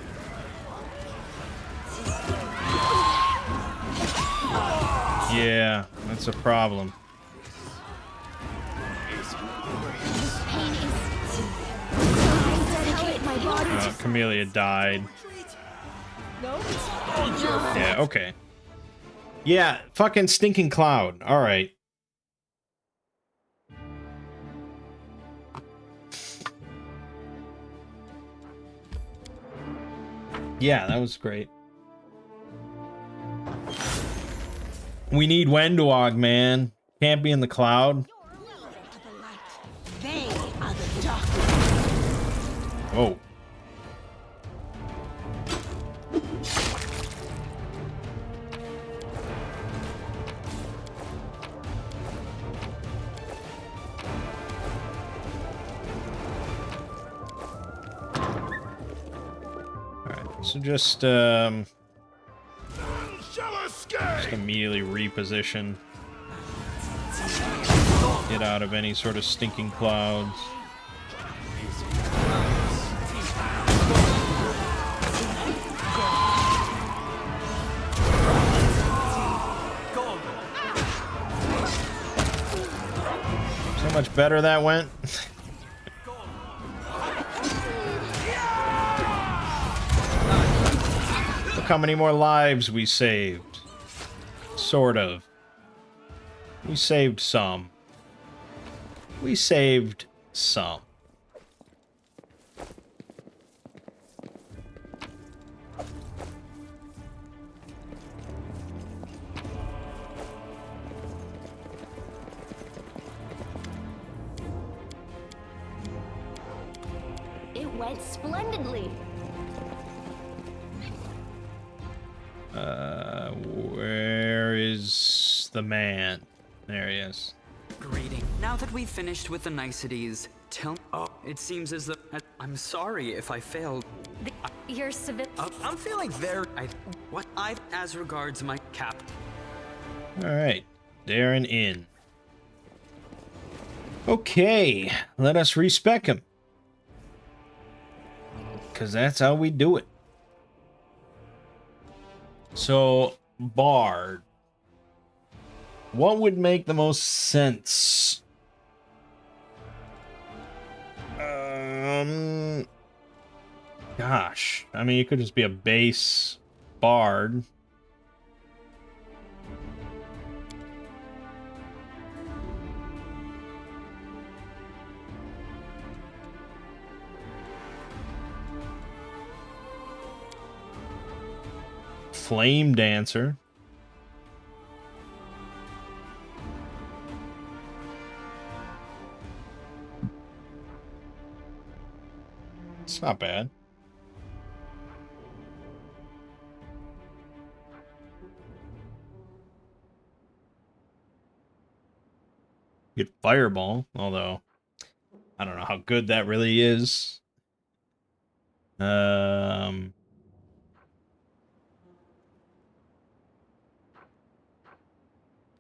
Yeah, that's a problem. Pain is... Dedicate my body to Camellia died. Yeah, okay. Yeah, fucking stinking cloud. Alright. Yeah, that was great. We need Wendwog, man. Can't be in the cloud. They are the dark. Oh. So just Shall escape. immediately reposition. Get out of any sort of stinking clouds. So much better that went. Look how many more lives we saved. Sort of. We saved some. We saved some. It went splendidly. Where is the man? There he is. Greeting. Now that we've finished with the niceties, tell. Oh, it seems as though I'm sorry if I failed. Your civil... I'm feeling very. What I as regards my cap. All right, Darren in. Okay, let us respec him. Because that's how we do it. So, Bard. What would make the most sense? Gosh. I mean, it could just be a base Bard. Flame Dancer. It's not bad. Get Fireball, although I don't know how good that really is.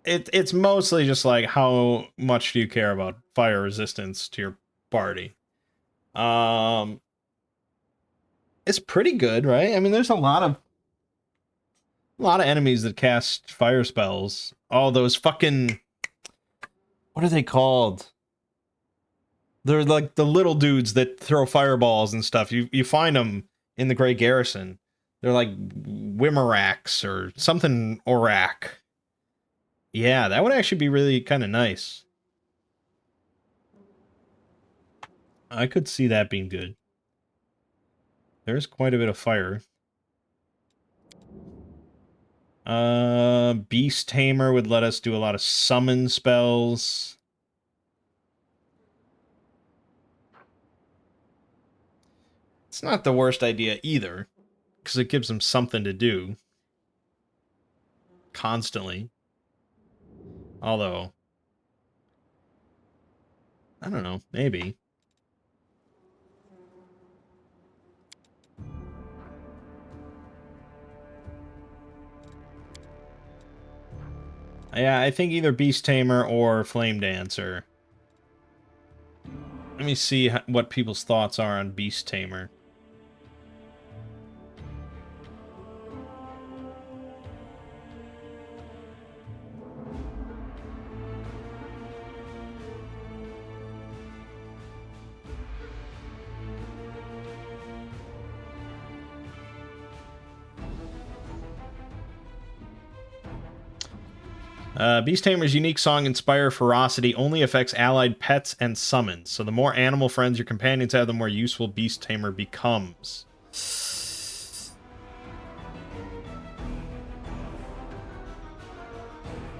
It's mostly just like how much do you care about fire resistance to your party. It's pretty good, right? I mean, there's a lot of enemies that cast fire spells. All those fucking, what are they called? They're like the little dudes that throw fireballs and stuff. You find them in the Grey Garrison. They're like Wimmerax or something Orak. Yeah, that would actually be really kind of nice. I could see that being good. There's quite a bit of fire. Beast Tamer would let us do a lot of summon spells. It's not the worst idea either, because it gives them something to do. Constantly. Although, I don't know, maybe. Yeah, I think either Beast Tamer or Flame Dancer. Let me see what people's thoughts are on Beast Tamer. Beast Tamer's unique song, Inspire Ferocity, only affects allied pets and summons. So the more animal friends your companions have, the more useful Beast Tamer becomes.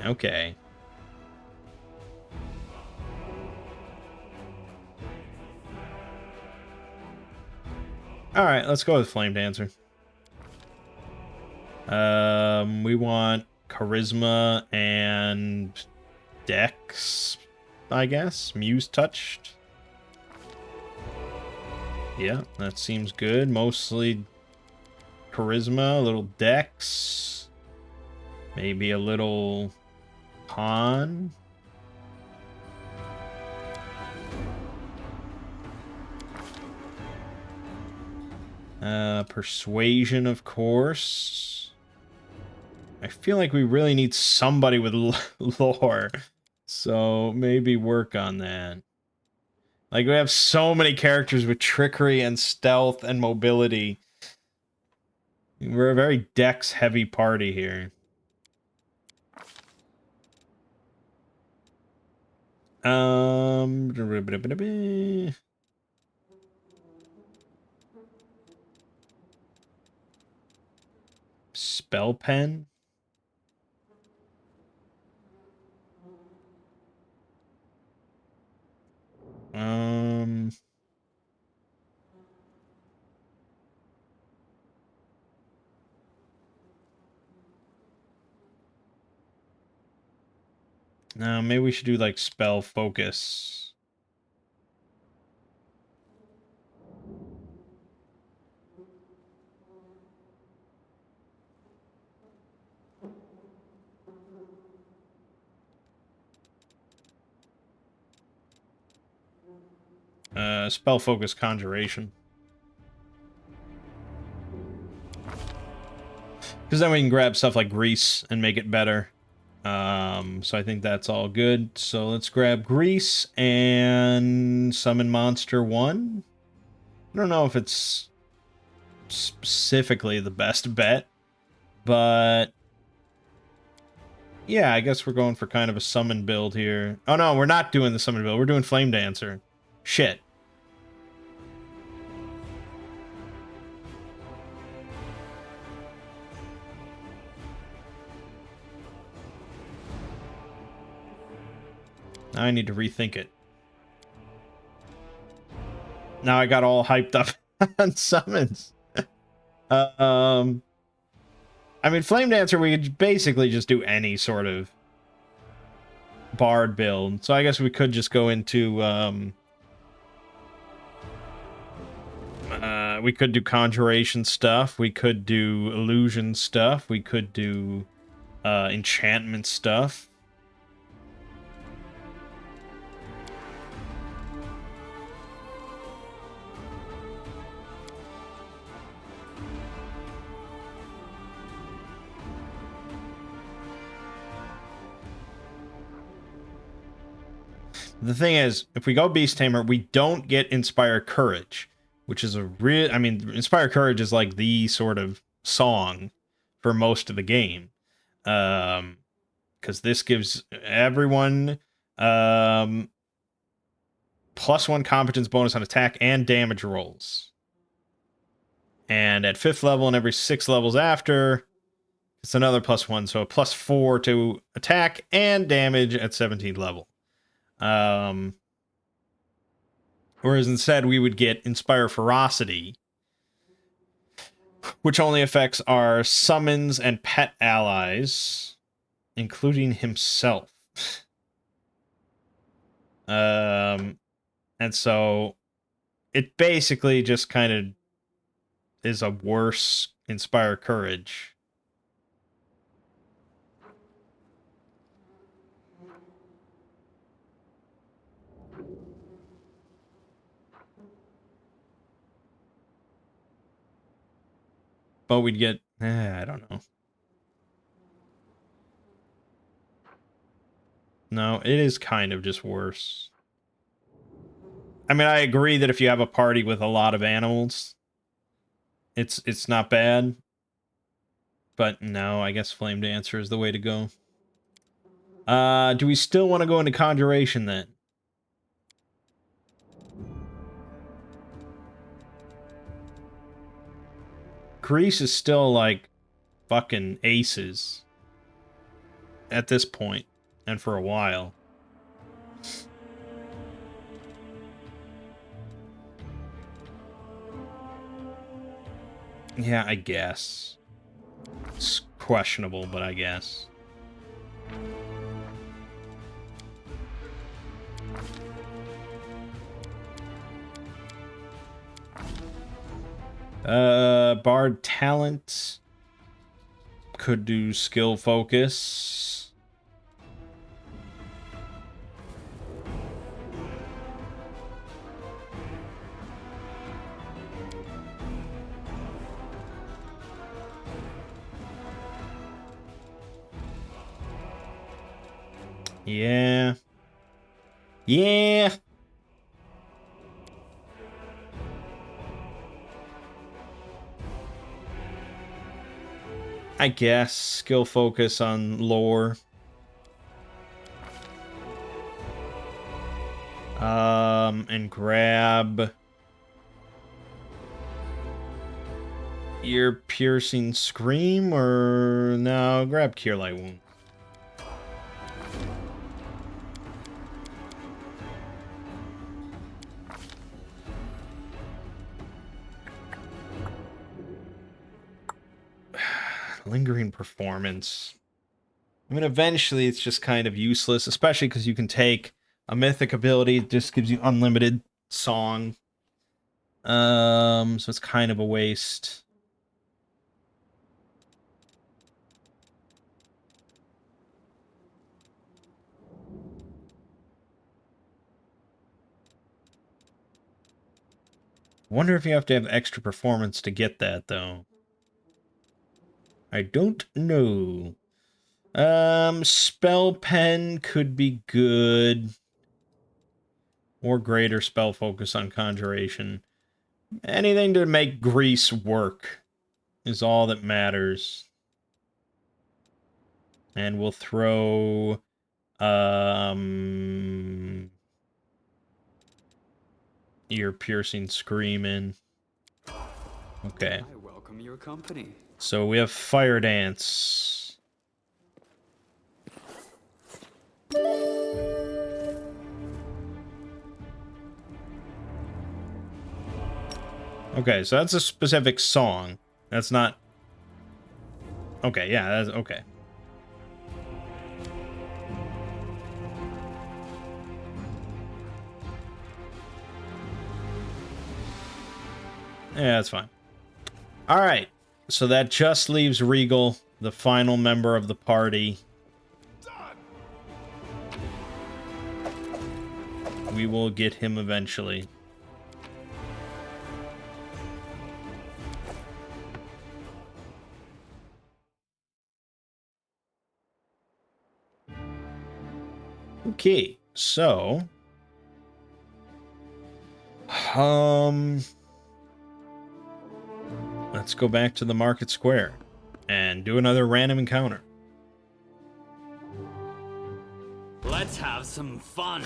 Okay. Alright, let's go with Flame Dancer. We want Charisma and Dex, I guess. Muse Touched. Yeah, that seems good. Mostly Charisma, a little Dex. Maybe a little Con. Persuasion, of course. I feel like we really need somebody with lore. So maybe work on that. Like, we have so many characters with trickery and stealth and mobility. We're a very dex-heavy party here. Spell pen. No, maybe we should do like spell focus. Spell focus conjuration. Because then we can grab stuff like grease and make it better. So I think that's all good. So let's grab grease and summon monster 1. I don't know if it's specifically the best bet, but yeah, I guess we're going for kind of a summon build here. Oh no, we're not doing the summon build. We're doing Flame Dancer. Shit. Now I need to rethink it. Now I got all hyped up on summons. I mean, Flame Dancer, we could basically just do any sort of bard build. So I guess we could just go into, we could do conjuration stuff. We could do illusion stuff. We could do, enchantment stuff. The thing is, if we go Beast Tamer, we don't get Inspire Courage, which is a real... I mean, Inspire Courage is like the sort of song for most of the game. Because this gives everyone +1 competence bonus on attack and damage rolls. And at 5th level and every 6 levels after, it's another +1, so a +4 to attack and damage at 17th level. Whereas instead we would get Inspire Ferocity, which only affects our summons and pet allies, including himself. And so it basically just kind of is a worse Inspire Courage. But we'd get... I don't know. No, it is kind of just worse. I mean, I agree that if you have a party with a lot of animals, it's not bad. But no, I guess Flame Dancer is the way to go. Do we still want to go into Conjuration then? Grease is still like fucking aces at this point, and for a while. Yeah, I guess. It's questionable, but I guess. Bard talent. Could do skill focus. Yeah. Yeah. I guess skill focus on lore. And grab ear piercing scream, or no, grab Cure Light Wound. Lingering Performance. I mean, eventually it's just kind of useless, especially because you can take a mythic ability, it just gives you unlimited song. So it's kind of a waste. Wonder if you have to have extra performance to get that, though. I don't know. Spell Pen could be good. Or greater spell focus on Conjuration. Anything to make Grease work is all that matters. And we'll throw... ear-piercing scream in. Okay. I welcome your company. So we have Fire Dance. Okay, so that's a specific song. That's not... Okay, yeah, that's... Okay. Yeah, that's fine. Alright, so that just leaves Regal, the final member of the party. We will get him eventually. Okay, so... Let's go back to the market square and do another random encounter. Let's have some fun.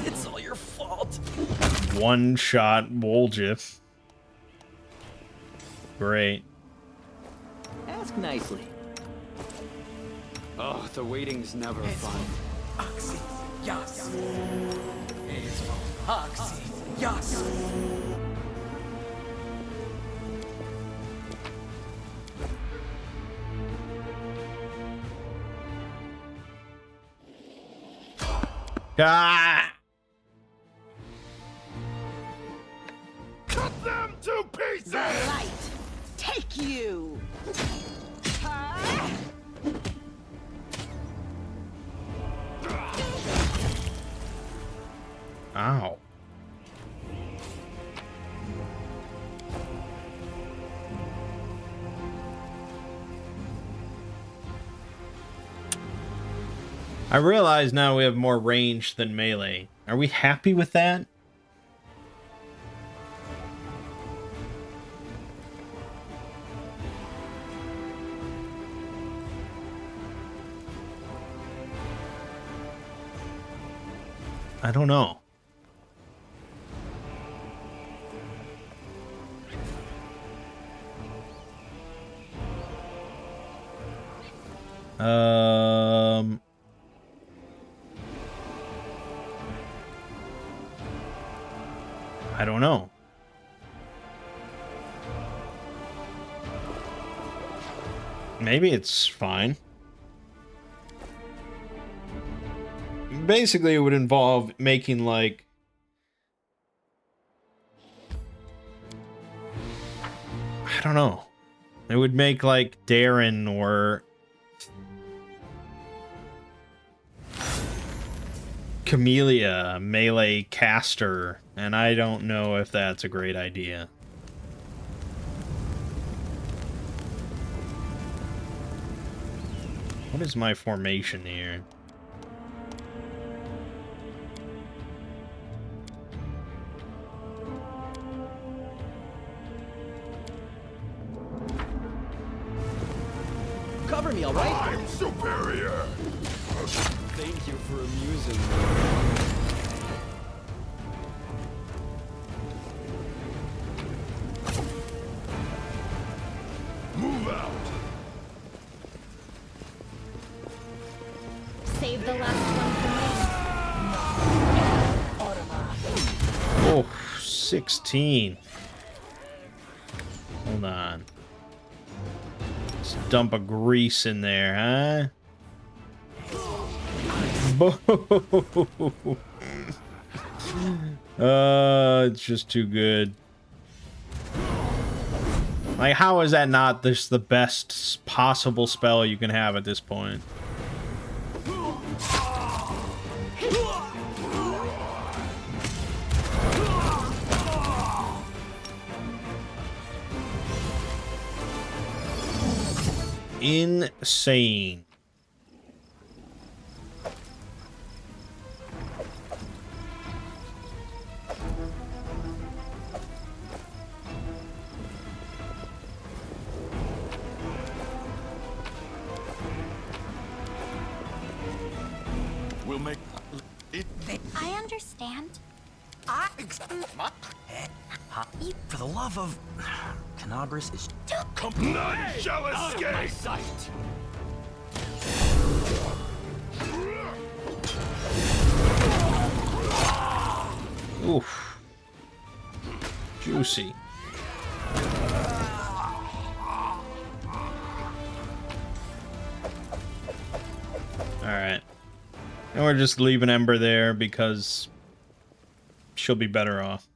It's all your fault. One shot Woljif. Great. Ask nicely. Oh, the waiting's never fun. Oxy, yes. Oxy, yes. Ah! Cut them to pieces! The light, take you! Ow. I realize now we have more range than melee. Are we happy with that? I don't know. I don't know. Maybe it's fine. Basically, it would involve making, like... I don't know. It would make, like, Darren or... Camellia melee caster, and I don't know if that's a great idea. What is my formation here? Cover me, all right? I'm superior! Thank you for amusing me. Move out! Save the last one for me. Oh, 16. Hold on. Let's dump a grease in there, huh? It's just too good. Like, how is that not the best possible spell you can have at this point? Insane. We'll make it. I understand. For the love of... Canabris is... None shall Out of my escape! sight. Oof. Juicy. Alright. And we're just leaving Ember there because she'll be better off.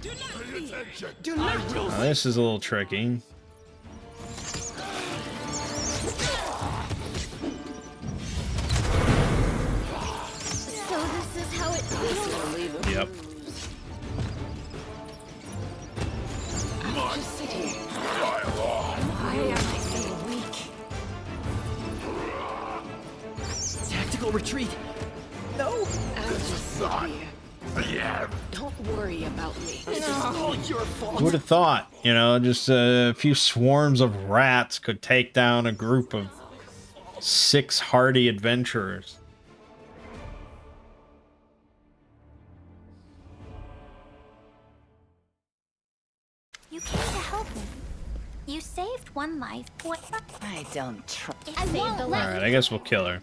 Pay attention. Now, this is a little tricky. So this is how it feels. Yep. Just sit here. Dialogue. Why am I so weak? Tactical retreat. No. I'll just sit here. Yeah. Don't worry about me. This is all your fault. Who would have thought, you know, just a few swarms of rats could take down a group of 6 hardy adventurers. You came to help me. You saved one life. What? I don't trust. I won't let Alright, I guess we'll kill her.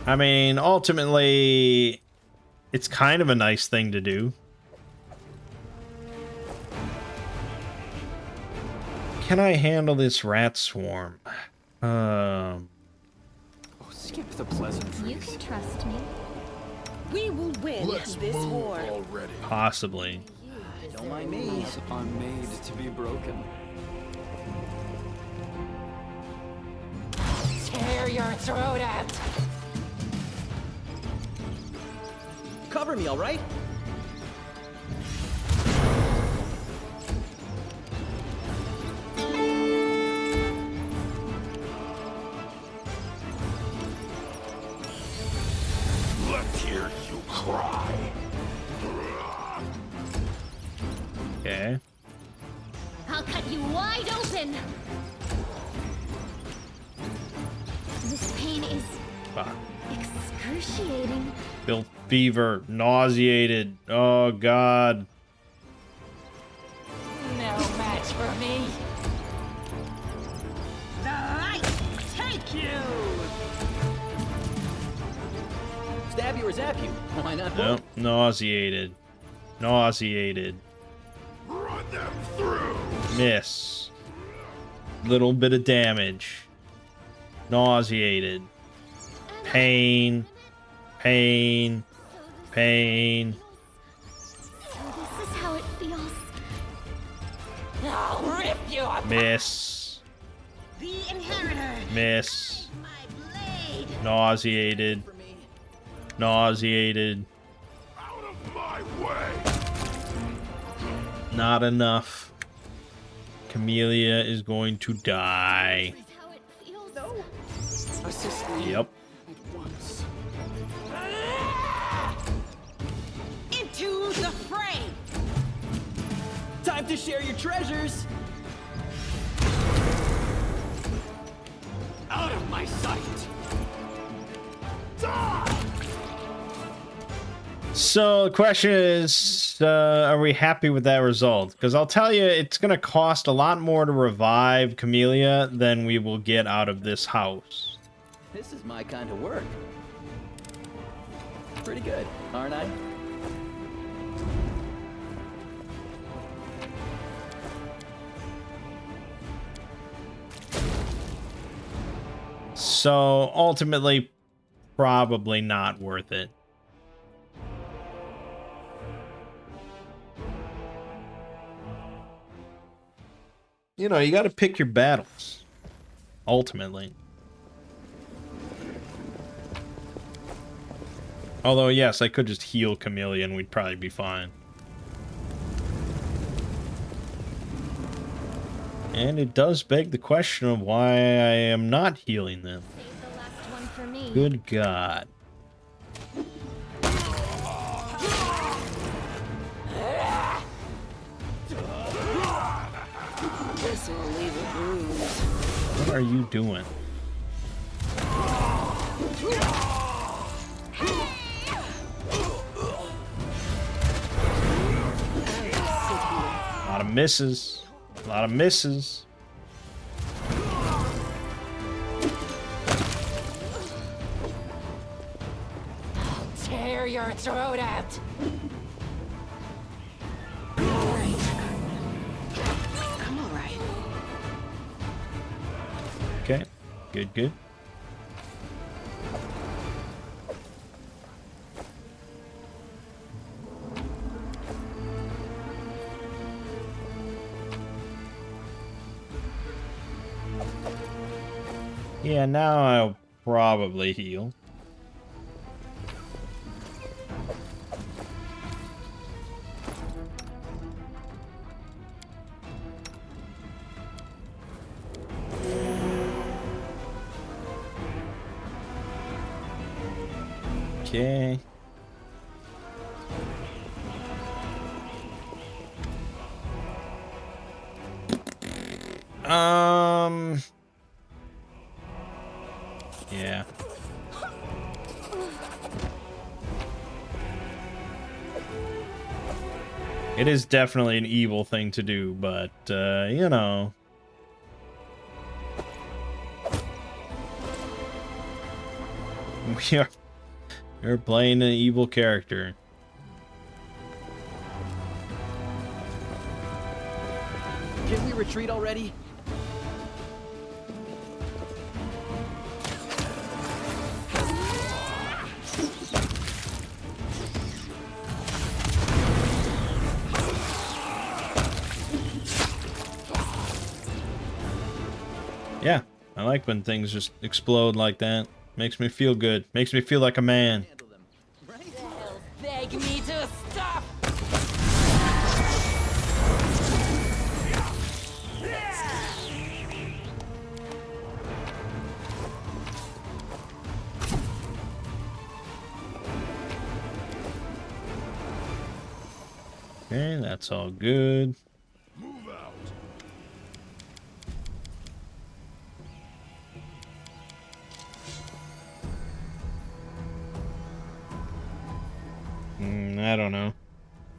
I mean, ultimately, it's kind of a nice thing to do. Can I handle this rat swarm? Oh, skip the You pleasantries. can trust me. We will win Let's this move war. already. Possibly. Don't mind me. These are made to be broken. Tear your throat out. Cover me, all right? Let's hear you cry. Okay. I'll cut you wide open. This pain is Fuck. excruciating. Built fever, nauseated. Oh god. No match for me. The light take you. Stab you or zap you. Why not both? Nope. Nauseated. Nauseated. Run them through. Miss. Little bit of damage. Nauseated. Pain. Pain. Pain. So this is how it feels. I'll rip you apart. Miss. The inheritor. Miss. My blade. Nauseated. For me. Nauseated. Out of my way. Not enough. Camellia is going to die. This is how it feels. Assist me Yep. at once. Into the fray. Time to share your treasures. Out of my sight! So the question is, are we happy with that result? Because I'll tell you, it's going to cost a lot more to revive Camellia than we will get out of this house. This is my kind of work. Pretty good, aren't I? So ultimately, probably not worth it. You know, you got to pick your battles. Ultimately. Although, yes, I could just heal Camellia and we'd probably be fine. And it does beg the question of why I am not healing them. Save the last one for me. Good God. This will leave a bruise. What are you doing? A lot of misses. A lot of misses. Tear your or throw it out. I'm alright. Okay. Good, good. Yeah, now I'll probably heal. Okay. Yeah. It is definitely an evil thing to do, but, you know. We're playing an evil character. Can we retreat already? Yeah, I like when things just explode like that. Makes me feel good. Makes me feel like a man. Beg me to stop! Okay, that's all good. Move out. I don't know.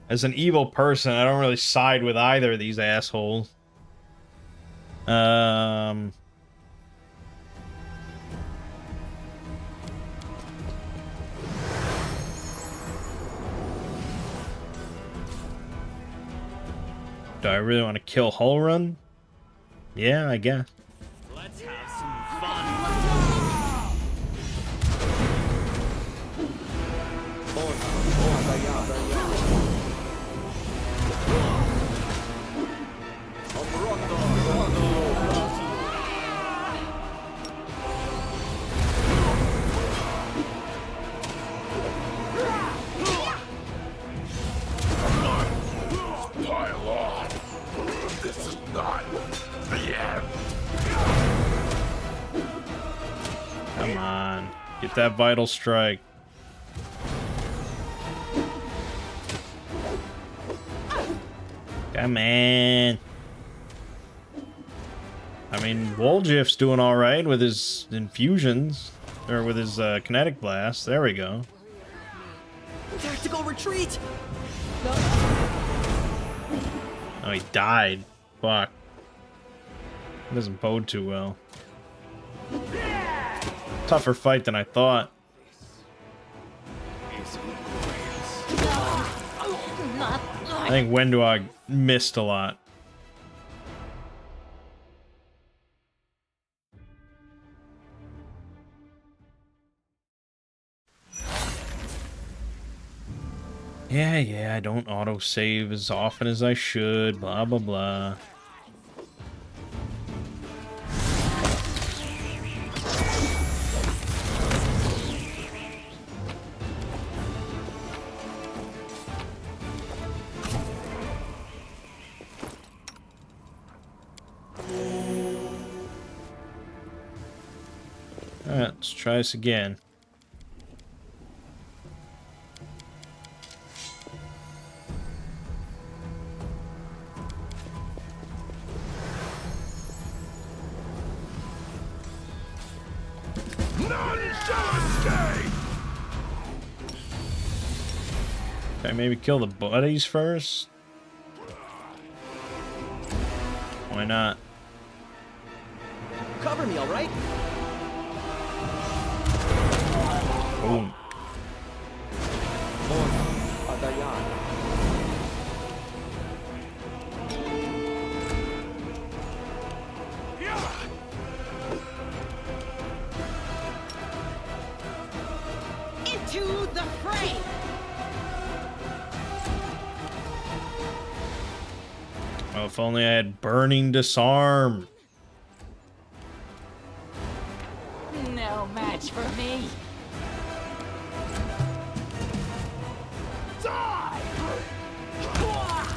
As an evil person, I don't really side with either of these assholes. Do I really want to kill Hull Run? Yeah, I guess. Let's have some fun. Pile on. This is not the end. Come on. Get that vital strike. Come on. I mean, Woljif's doing alright with his infusions. Or with his kinetic blast. There we go. Tactical retreat! Oh, he died. Fuck. Doesn't bode too well. Tougher fight than I thought. I think Wendog missed a lot. Yeah, I don't auto-save as often as I should, blah, blah, blah. Alright, let's try this again. None shall escape. Okay, maybe kill the buddies first? Why not? Cover me, alright? Boom. Into the fray! Oh, if only I had burning disarm. No match for me.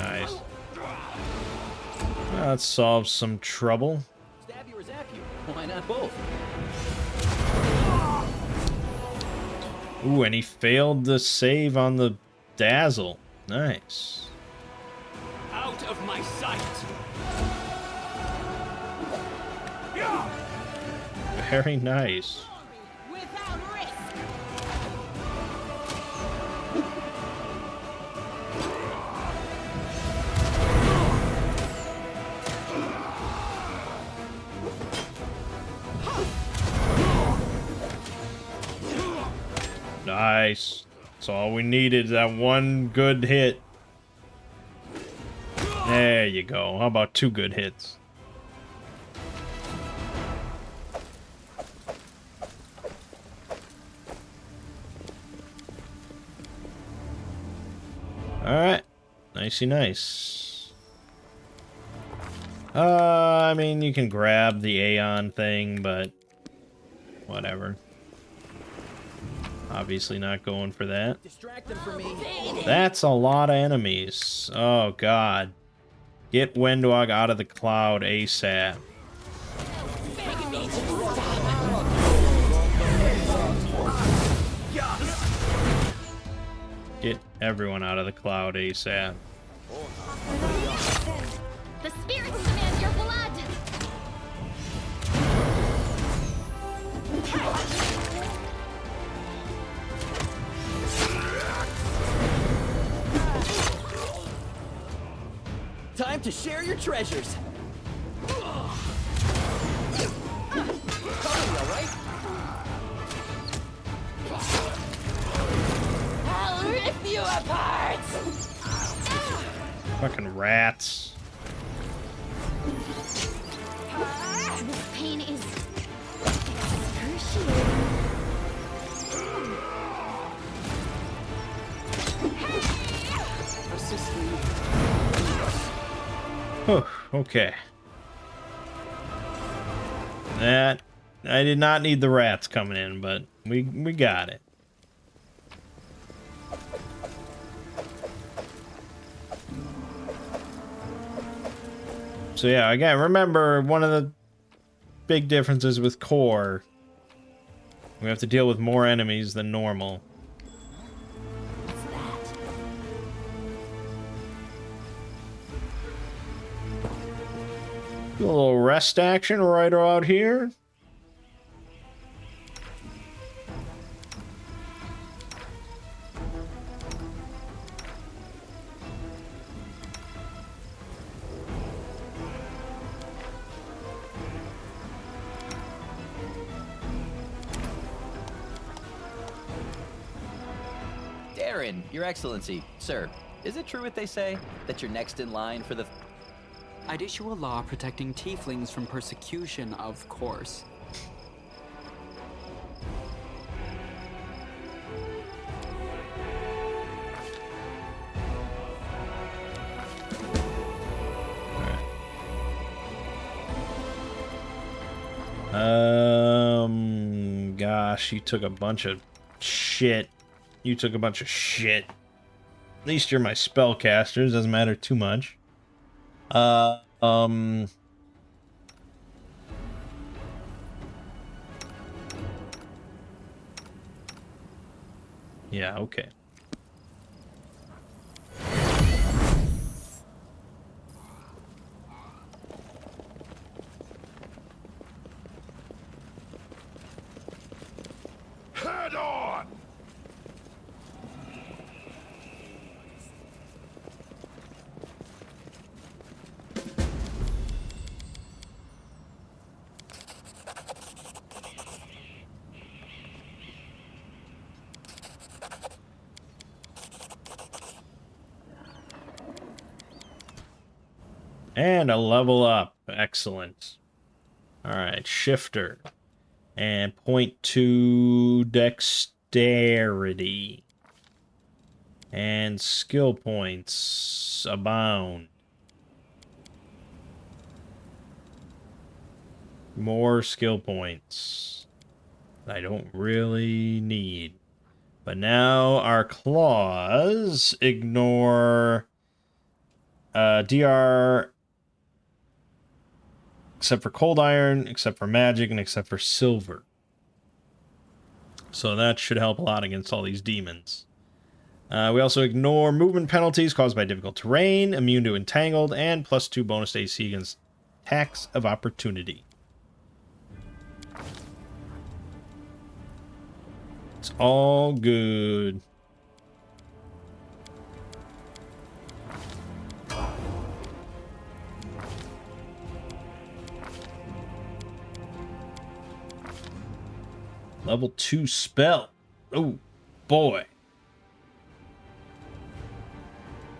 Nice. That solves some trouble. Stab you or zap you? Why not both? Ooh, and he failed the save on the dazzle. Nice. Out of my sight! Very nice. Without risk. Nice. That's all we needed, that one good hit. There you go. How about 2 good hits? Alright. Nicey nice. I mean, you can grab the Aeon thing, but whatever. Obviously not going for that. Distract them from me. That's a lot of enemies. Oh, God. Get Windwog out of the cloud ASAP. Begging me to stop. Get everyone out of the cloud ASAP. The spirits demand your blood. Time to share your treasures. Cover me, all right? I'll rip you apart. Fucking rats. This pain is excruciating. Assist me. Whew, okay. That I did not need the rats coming in, but we got it. So yeah, again, remember one of the big differences with core. We have to deal with more enemies than normal. What's that? Do a little rest action right out here. Darren, Your Excellency, sir, is it true what they say that you're next in line for the... I'd issue a law protecting tieflings from persecution, of course. Gosh, you took a bunch of shit. You took a bunch of shit. At least you're my spellcasters, doesn't matter too much. Yeah, okay. Head on! And a level up. Excellent. Alright, shifter. And .2 dexterity. And skill points abound. More skill points. I don't really need. But now our claws ignore DR except for cold iron, except for magic, and except for silver. So that should help a lot against all these demons. We also ignore movement penalties caused by difficult terrain, immune to entangled, and +2 bonus to AC against attacks of opportunity. It's all good. Level 2 spell. Oh, boy.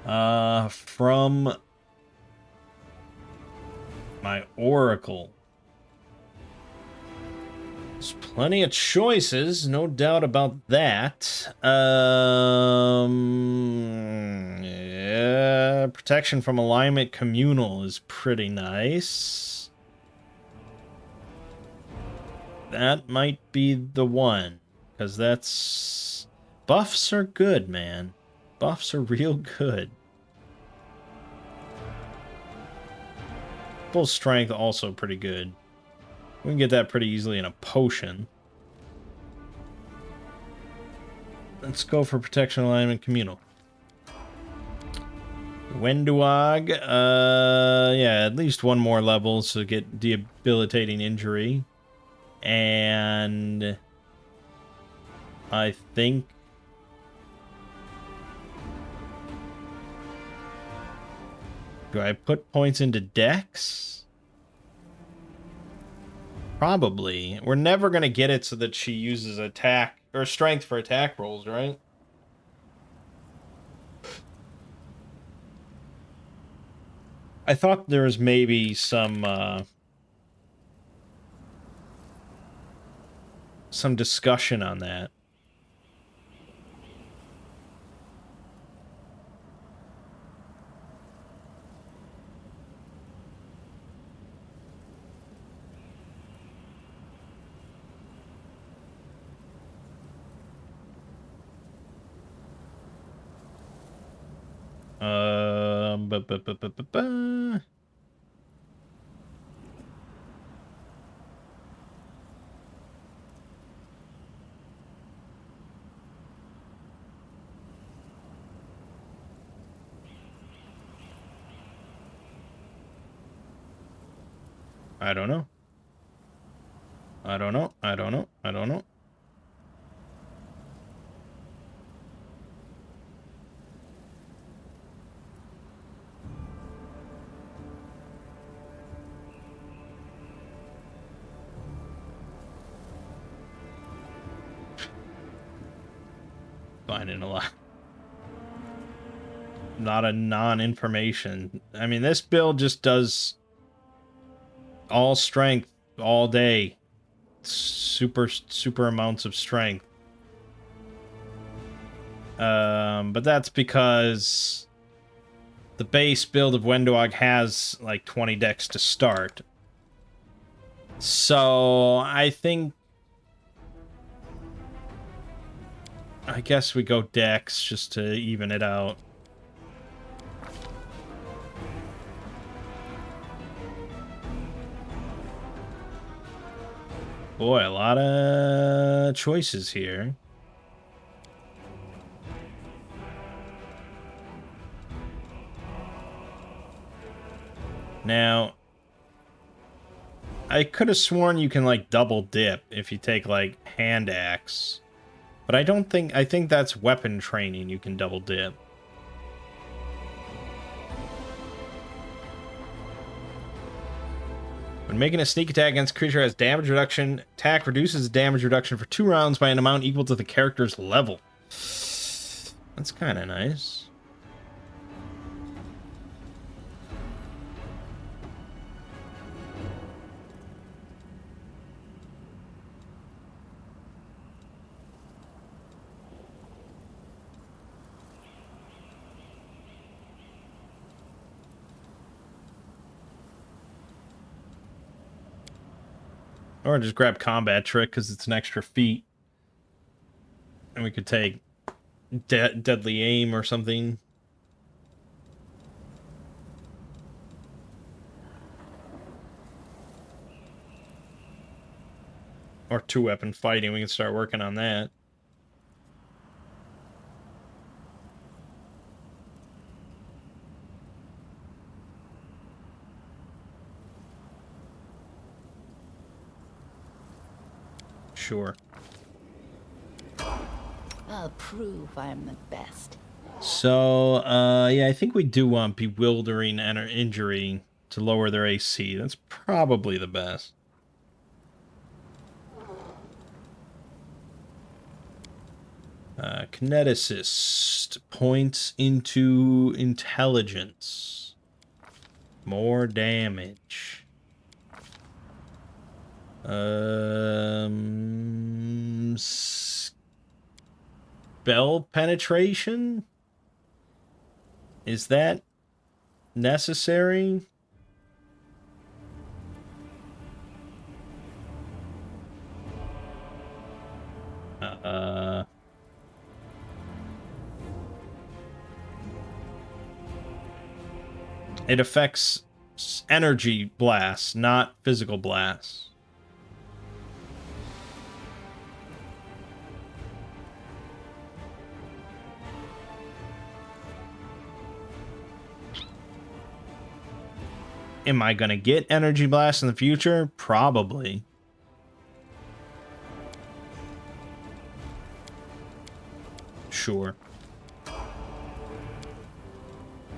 From my Oracle. There's plenty of choices, no doubt about that. Yeah, protection from alignment communal is pretty nice. That might be the one, because that's... Buffs are good, man. Buffs are real good. Full strength also pretty good. We can get that pretty easily in a potion. Let's go for protection, alignment, communal. Wenduag, yeah, at least one more level to get debilitating injury. And I think do I put points into Dex? Probably. We're never going to get it so that she uses attack or strength for attack rolls, right? I thought there was maybe some discussion on that. I don't know. I don't know. I don't know. I don't know. Finding a lot of non-information. I mean, this build just does all strength all day. Super amounts of strength. But that's because the base build of Wenduag has like 20 decks to start. So I think I guess we go Dex just to even it out. Boy, a lot of choices here. Now, I could have sworn you can like double dip if you take like hand axe. But I don't think, I think that's weapon training, you can double dip. When making a sneak attack against a creature has damage reduction, attack reduces damage reduction for 2 rounds by an amount equal to the character's level. That's kind of nice. Or just grab combat trick because it's an extra feat. And we could take deadly aim or something. Or 2-weapon fighting. We can start working on that. Sure. I'll prove I'm the best. So, yeah, I think we do want Bewildering Injury to lower their AC. That's probably the best. Kineticist points into intelligence. More damage. Spell penetration? Is that necessary? It affects energy blasts, not physical blasts. Am I gonna get energy blasts in the future? Probably. Sure.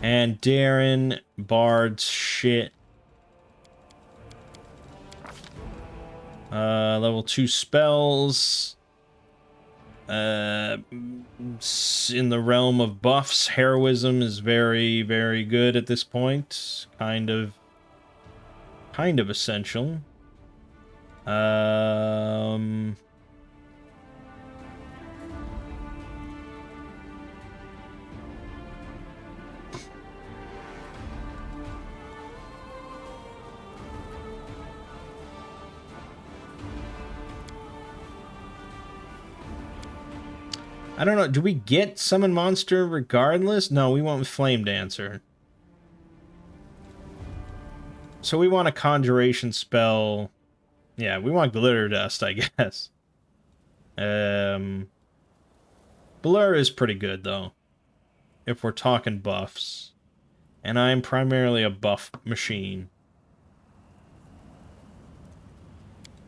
And Darren, Bard's shit. Level 2 spells. In the realm of buffs, heroism is very, very good at this point. Kind of essential. I don't know. Do we get Summon Monster regardless? No, we went with Flame Dancer. So we want a Conjuration spell. Yeah, we want Glitter Dust, I guess. Blur is pretty good, though. If we're talking buffs. And I'm primarily a buff machine.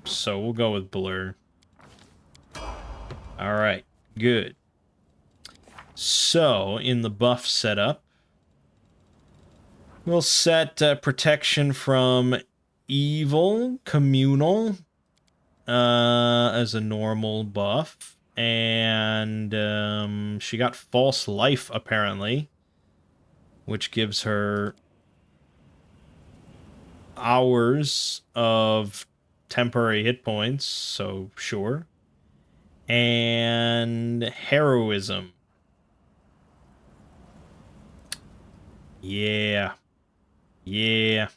So we'll go with Blur. Alright, good. So, in the buff setup, we'll set protection from evil, communal, as a normal buff. And she got false life, apparently, which gives her hours of temporary hit points, so sure. And heroism. Yeah. Yeah.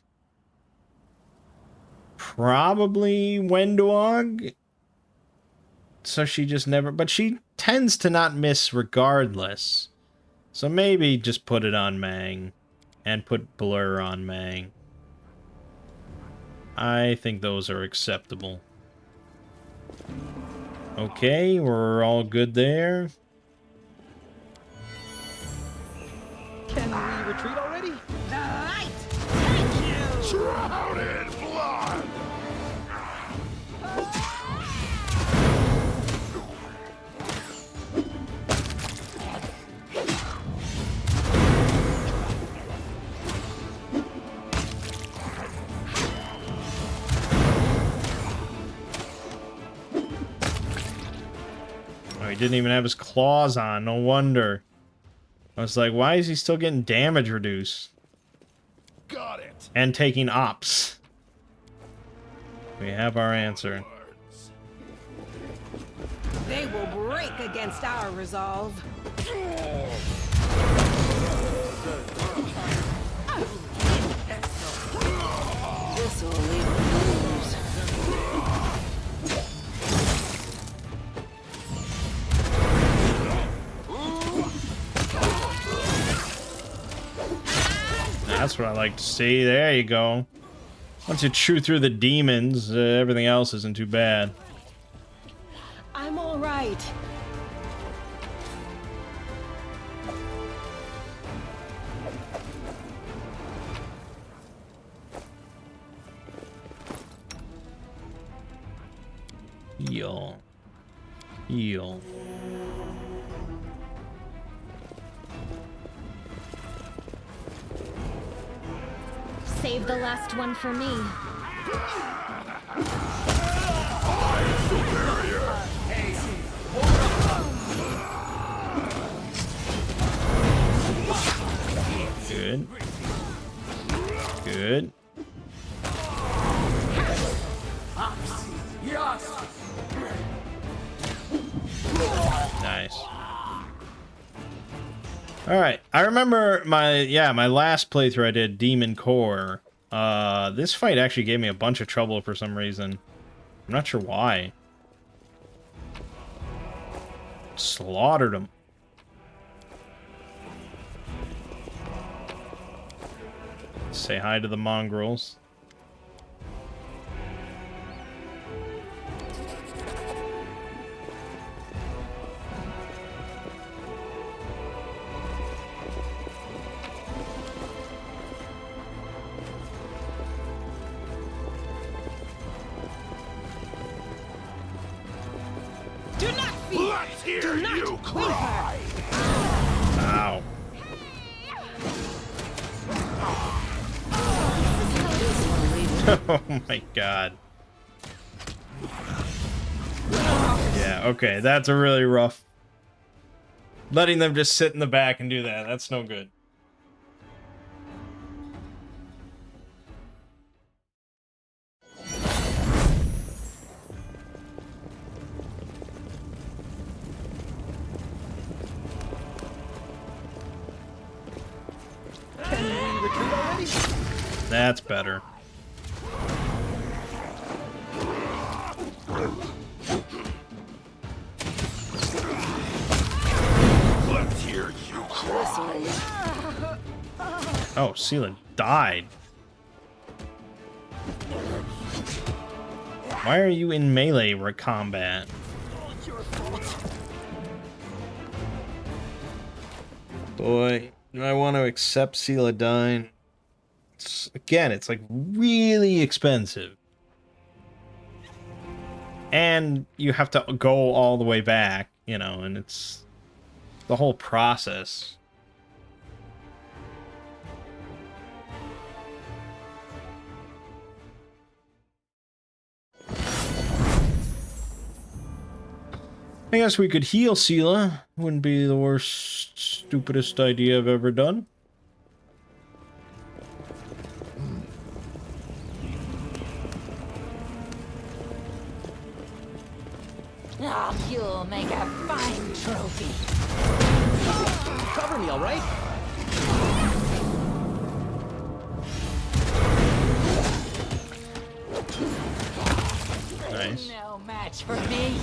Probably Wendog. So she just never... But she tends to not miss regardless. So maybe just put it on Mangg. And put Blur on Mangg. I think those are acceptable. Okay, we're all good there. Can we retreat already? The light! Thank you! Drown in blood! Oh, he didn't even have his claws on. No wonder. I was like, why is he still getting damage reduced? Got it! And taking ops. We have our answer. They will break against our resolve. This'll leave them lose. That's what I like to see. There you go. Once you chew through the demons, everything else isn't too bad. I'm all right. Heal. Heal. Save the last one for me. Good. Good. Nice. All right. I remember my last playthrough I did Demon Core. This fight actually gave me a bunch of trouble for some reason. I'm not sure why. Slaughtered him. Say hi to the mongrels. Do not fear. Let's hear Do not you cry! Ow. Oh my god. Yeah, okay, that's a really rough. Letting them just sit in the back and do that, that's no good. Can we retreat already? That's better. Let's hear you cry! Oh, Seela died. Why are you in melee combat? Boy, do I want to accept Seela dying. Again, it's like really expensive. And you have to go all the way back, you know, and it's the whole process. I guess we could heal Seela. Wouldn't be the worst, stupidest idea I've ever done. Oh, you'll make a fine trophy. Cover me, all right? Nice. No match for me.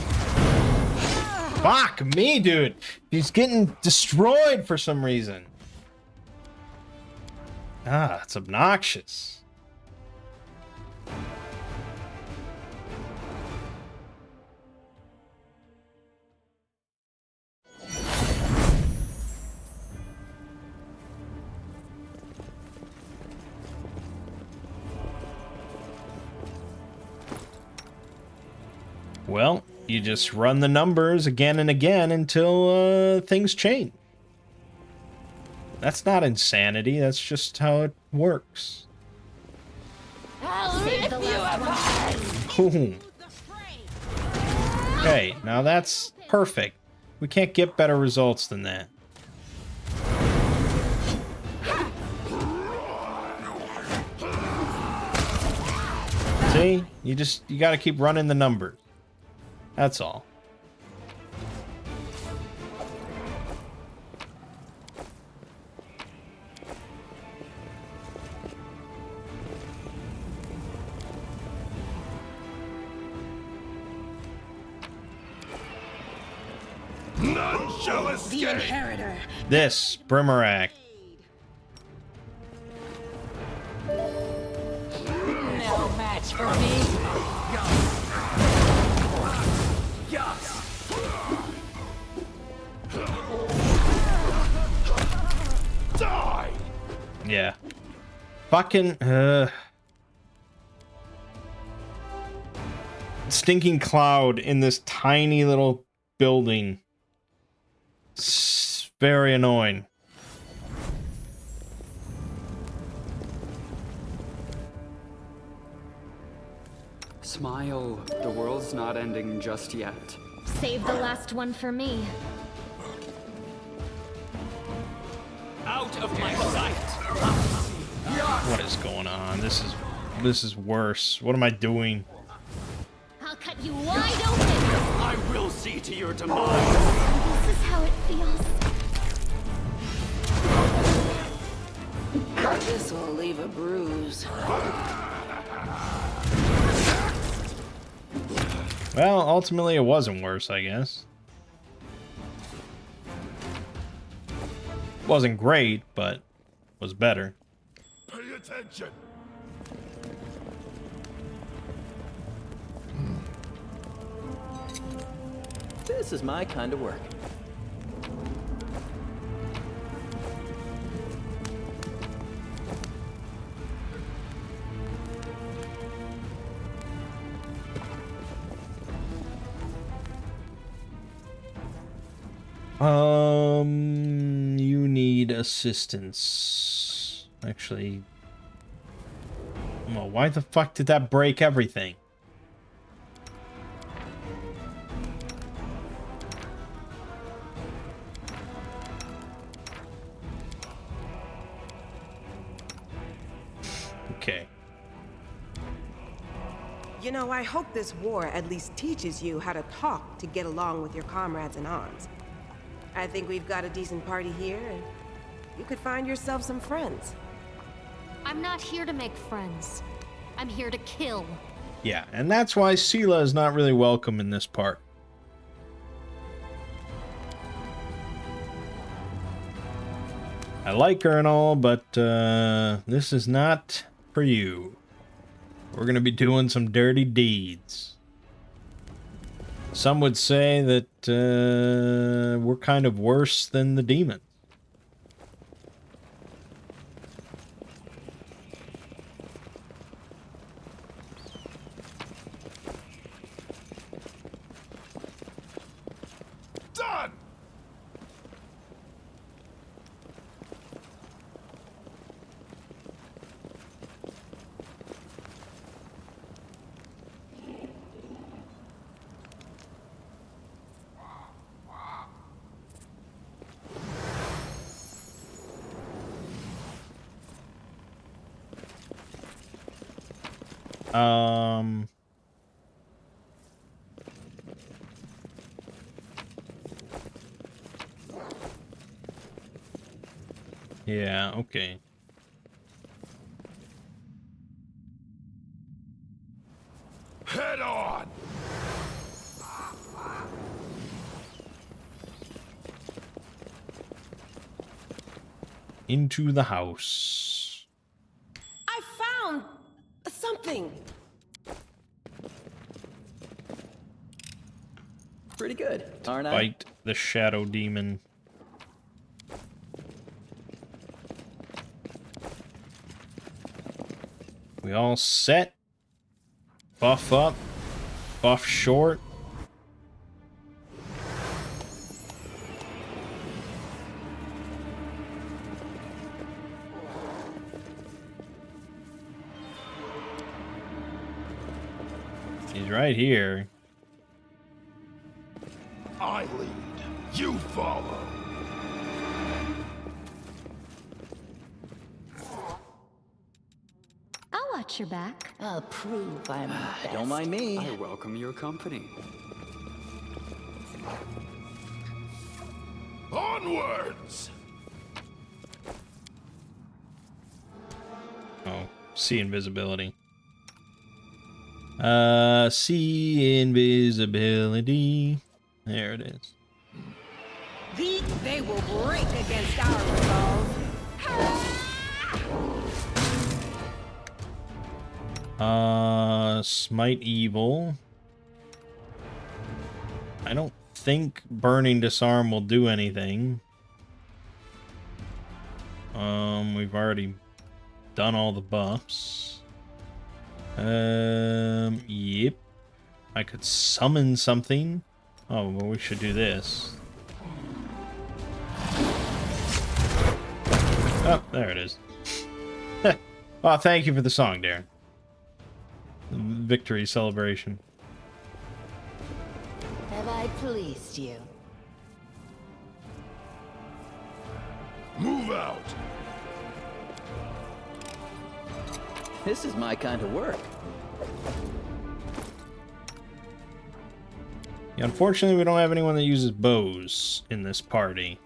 Fuck me, dude. He's getting destroyed for some reason. Ah, it's obnoxious. Well, you just run the numbers again and again until things change. That's not insanity, that's just how it works. I'll rip you apart. Boom. Okay, now that's perfect. We can't get better results than that. See? You gotta keep running the numbers. That's all. None shall The escape! inheritor. This, Brimmerak. match for me. Die! Yeah. Fucking, stinking cloud in this tiny little building. It's very annoying. Smile. The world's not ending just yet. Save the last one for me. Out of my sight! What is going on? This is worse. What am I doing? I'll cut you wide open. I will see to your demise! This is how it feels. This will leave a bruise. Well, ultimately it wasn't worse, I guess. Wasn't great, but was better. Pay attention! This is my kind of work. You need assistance. Actually, well, why the fuck did that break everything? Okay. You know, I hope this war at least teaches you how to talk to get along with your comrades in arms. I think we've got a decent party here, and you could find yourself some friends. I'm not here to make friends. I'm here to kill. Yeah, and that's why Sela is not really welcome in this part. I like her and all, but this is not for you. We're gonna be doing some dirty deeds. Some would say that we're kind of worse than the demons. Done! Yeah, okay. Head on! Into the house. I found something. Pretty good, aren't I? Fight the shadow demon. We all set. Buff up. Buff short. He's right here. I lead. You follow. I'll watch your back. I'll prove I'm the best. Don't mind me. I welcome your company. Onwards! Oh, see invisibility. See invisibility. There it is. They will break against our resolve. Smite Evil. I don't think Burning Disarm will do anything. We've already done all the buffs. Yep. I could summon something. Oh, well, we should do this. Oh, there it is. Oh, thank you for the song, Darren. The victory celebration. Have I pleased you? Move out! This is my kind of work. Yeah, unfortunately, we don't have anyone that uses bows in this party.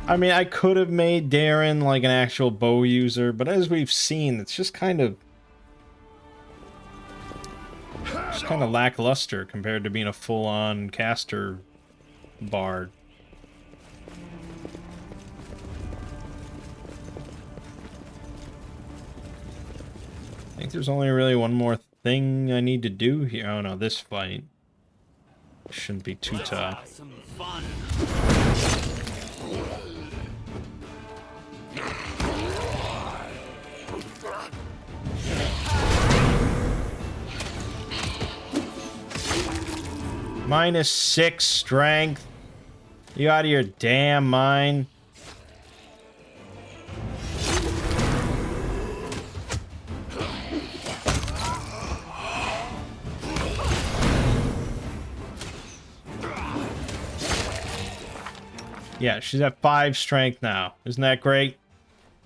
I mean, I could have made Darren like an actual bow user, but as we've seen, it's just kind of lackluster compared to being a full-on caster bard. I think there's only really one more thing I need to do here. Oh no, this fight shouldn't be too tough. Some fun. -6 strength. You out of your damn mind? Yeah, she's at 5 strength now. Isn't that great?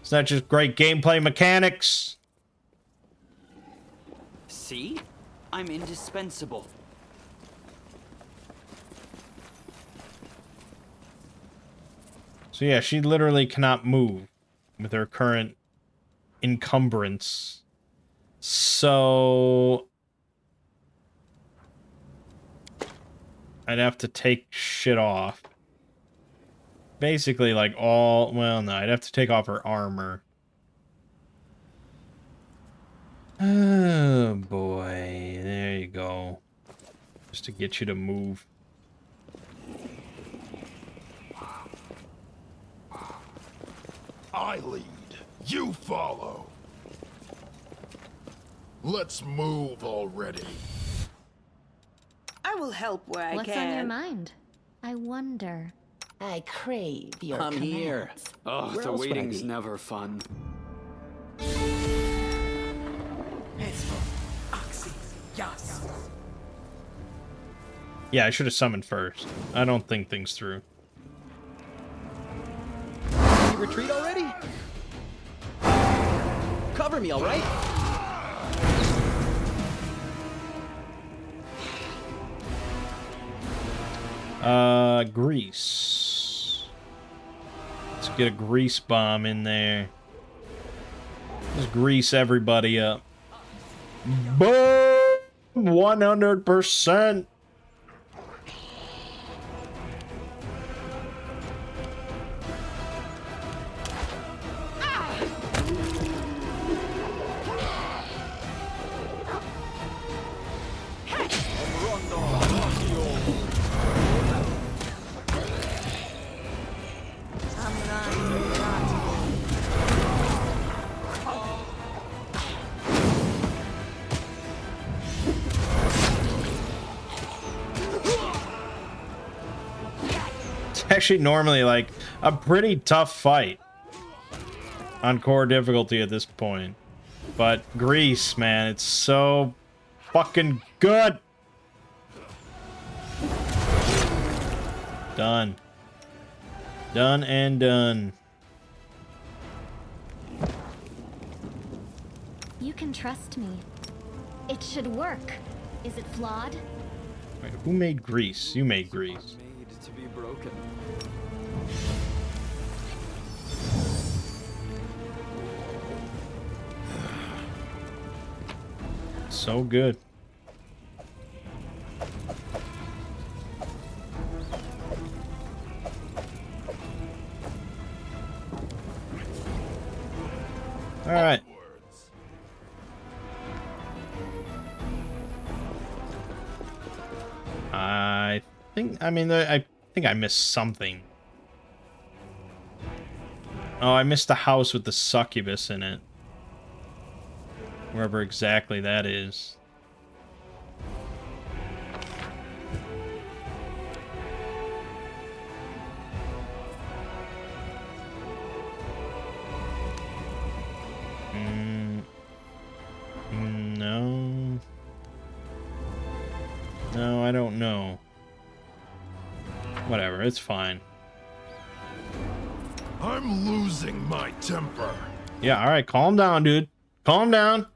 Isn't that just great gameplay mechanics? See? I'm indispensable. So yeah, she literally cannot move with her current encumbrance. So I'd have to take shit off. Basically, like all... Well, no, I'd have to take off her armor. Oh, boy. There you go. Just to get you to move. I lead. You follow. Let's move already. I will help where I What's can. on your mind? I wonder. I crave your I'm commands. here. Oh, Where the else would I waiting's be? never fun. Yeah, I should have summoned first. I don't think things through. You retreat already? Cover me, all right? Grease. Let's get a grease bomb in there. Just grease everybody up. Boom! 100%. Actually normally like a pretty tough fight on core difficulty at this point, but Grease, man, it's so fucking good. Done and done. You can trust me. It should work. Is it flawed? Wait, who made Grease? You made Grease. Made to be broken. So good. All right. I think I missed something. Oh, I missed the house with the succubus in it. Wherever exactly that is. No. No, I don't know. Whatever, it's fine. I'm losing my temper. Yeah, alright, calm down, dude. Calm down.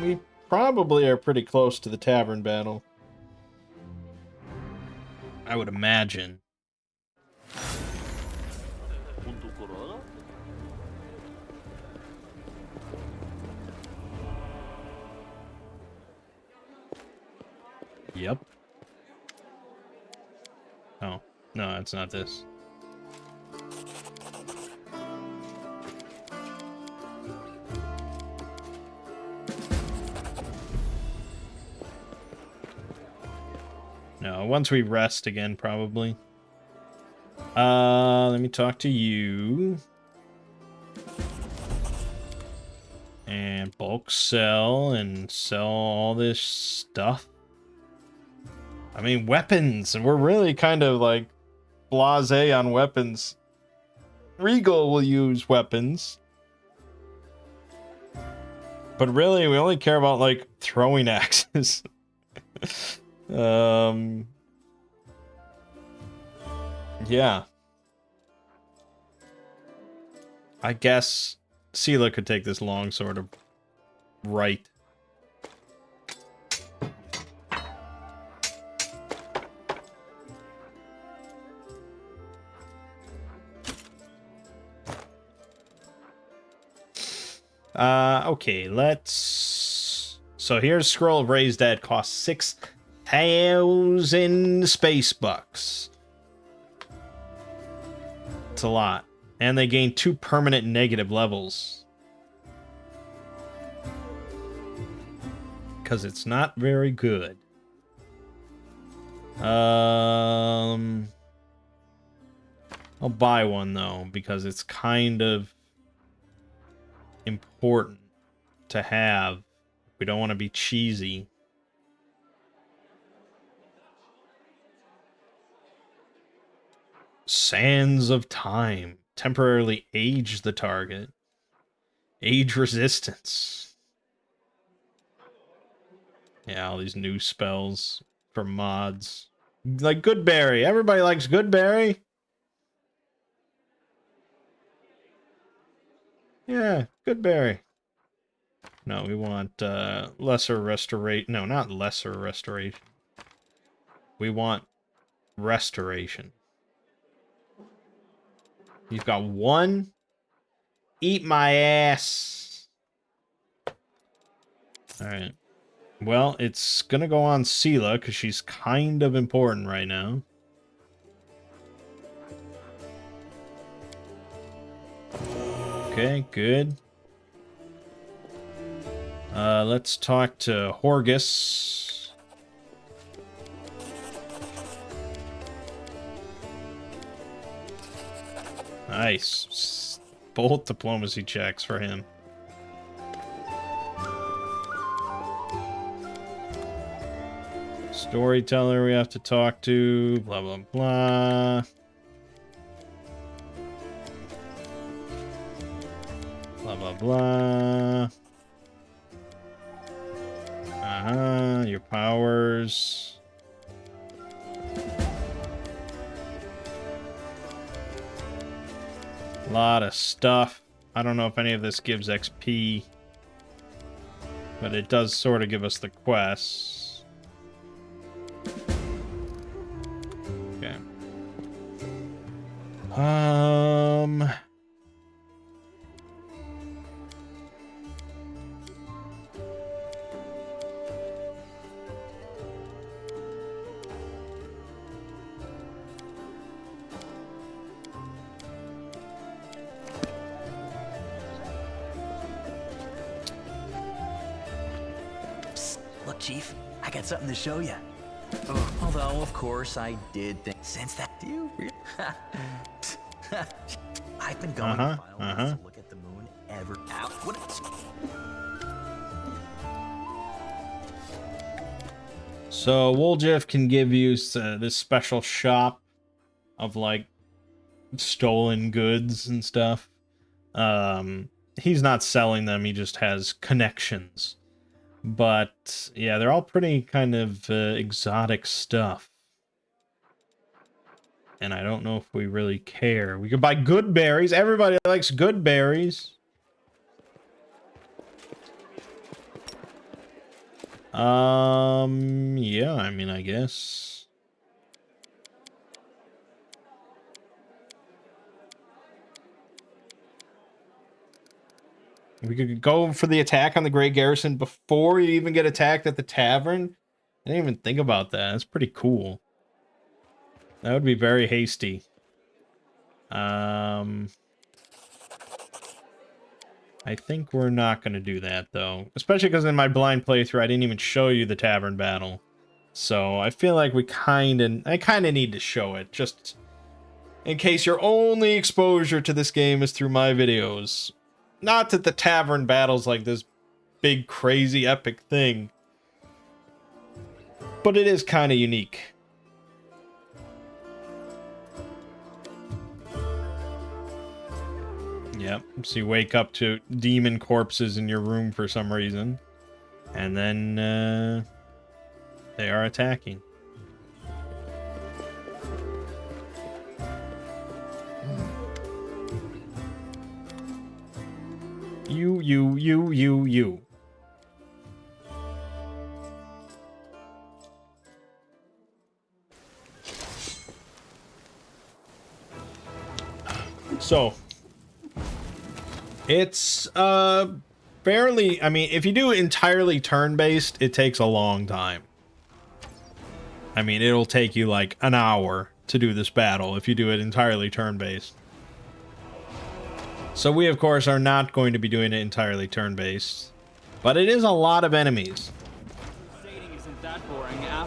We probably are pretty close to the tavern battle. I would imagine. Yep. Oh, no, it's not this. No, once we rest again, probably. Let me talk to you. And bulk sell and sell all this stuff. I mean, weapons. And we're really kind of like blasé on weapons. Regal will use weapons. But really, we only care about like throwing axes. Yeah. I guess Sela could take this long sword of right. Okay, let's... So here's Scroll of Raised Dead, costs 6,000 space bucks. It's a lot. And they gain 2 permanent negative levels. Because it's not very good. I'll buy one, though, because it's kind of important to have. We don't want to be cheesy. Sands of Time. Temporarily age the target. Age resistance. Yeah, all these new spells for mods. Like Goodberry. Everybody likes Goodberry. Yeah, Goodberry. No, we want lesser restoration. No, not lesser restoration. We want restoration. You've got 1. Eat my ass. Alright. Well, it's gonna go on Sela, because she's kind of important right now. Okay, good. Let's talk to Horgus. Nice. Both diplomacy checks for him. Storyteller we have to talk to. Blah, blah, blah. Blah, blah, blah. Your powers. A lot of stuff. I don't know if any of this gives XP. But it does sort of give us the quests. Okay. Chief, I got something to show you. Although, of course, I did think since that you. I've been going to look at the moon ever out. So Woljif can give you this special shop of like stolen goods and stuff. He's not selling them, he just has connections. But yeah, they're all pretty kind of exotic stuff. And I don't know if we really care. We could buy good berries. Everybody likes good berries. Yeah, I mean, I guess. We could go for the attack on the Great Garrison before you even get attacked at the tavern. I didn't even think about that. That's pretty cool. That would be very hasty. I think we're not going to do that, though. Especially because in my blind playthrough, I didn't even show you the tavern battle. So I feel like I kind of need to show it, just in case your only exposure to this game is through my videos. Not that the tavern battle's like this big, crazy, epic thing. But it is kind of unique. Yep, so you wake up to demon corpses in your room for some reason. And then, they are attacking. You. So, it's fairly, I mean, if you do entirely turn-based, it takes a long time. I mean, it'll take you like an hour to do this battle if you do it entirely turn-based. So we, of course, are not going to be doing it entirely turn-based. But it is a lot of enemies.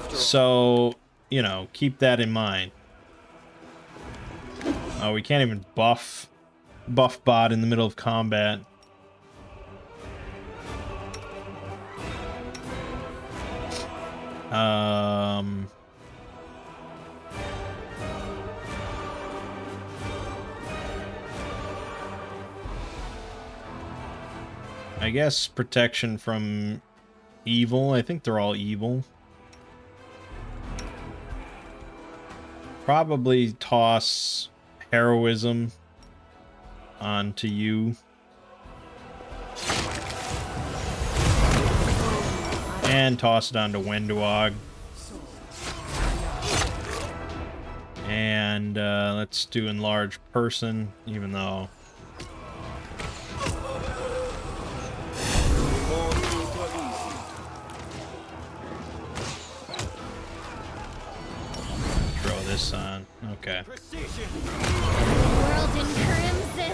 So, you know, keep that in mind. Oh, we can't even buff bot in the middle of combat. I guess protection from evil. I think they're all evil. Probably toss heroism onto you. And toss it onto Wendwog. And let's do enlarge person, even though throw this on. Okay. World in crimson.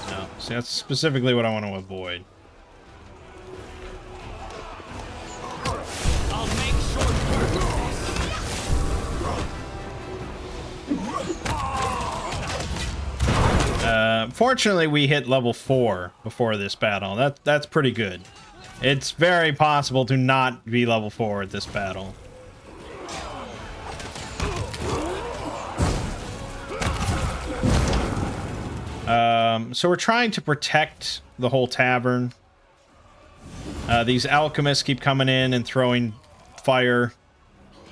No, see, that's specifically what I want to avoid. I'll make short work of this. Fortunately, we hit level 4 before this battle. That's pretty good. It's very possible to not be level 4 at this battle. So we're trying to protect the whole tavern. These alchemists keep coming in and throwing fire.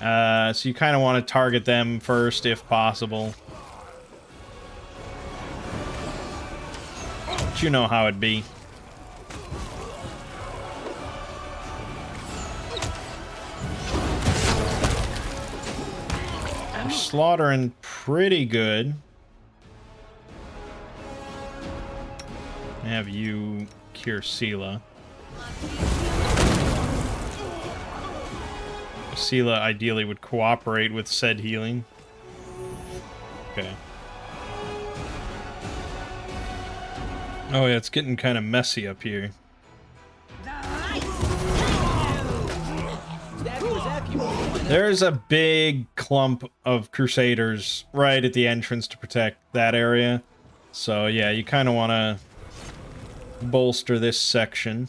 So you kind of want to target them first if possible. But you know how it'd be. We're slaughtering pretty good. I have you cure Sela. Sela ideally would cooperate with said healing. Okay. Oh yeah, it's getting kind of messy up here. There's a big clump of Crusaders right at the entrance to protect that area. So yeah, you kind of want to bolster this section.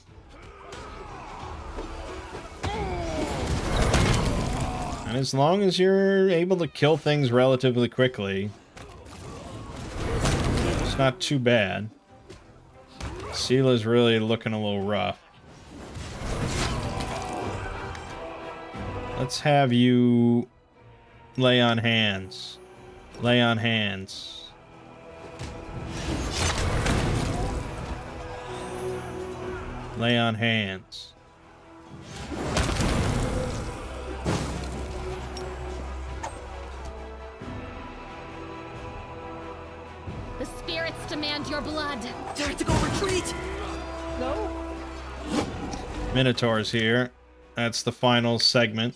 And as long as you're able to kill things relatively quickly, it's not too bad. Seela's really looking a little rough. Let's have you lay on hands. Lay on hands. Lay on hands. The spirits demand your blood. Tactical retreat! No? Minotaur's here. That's the final segment.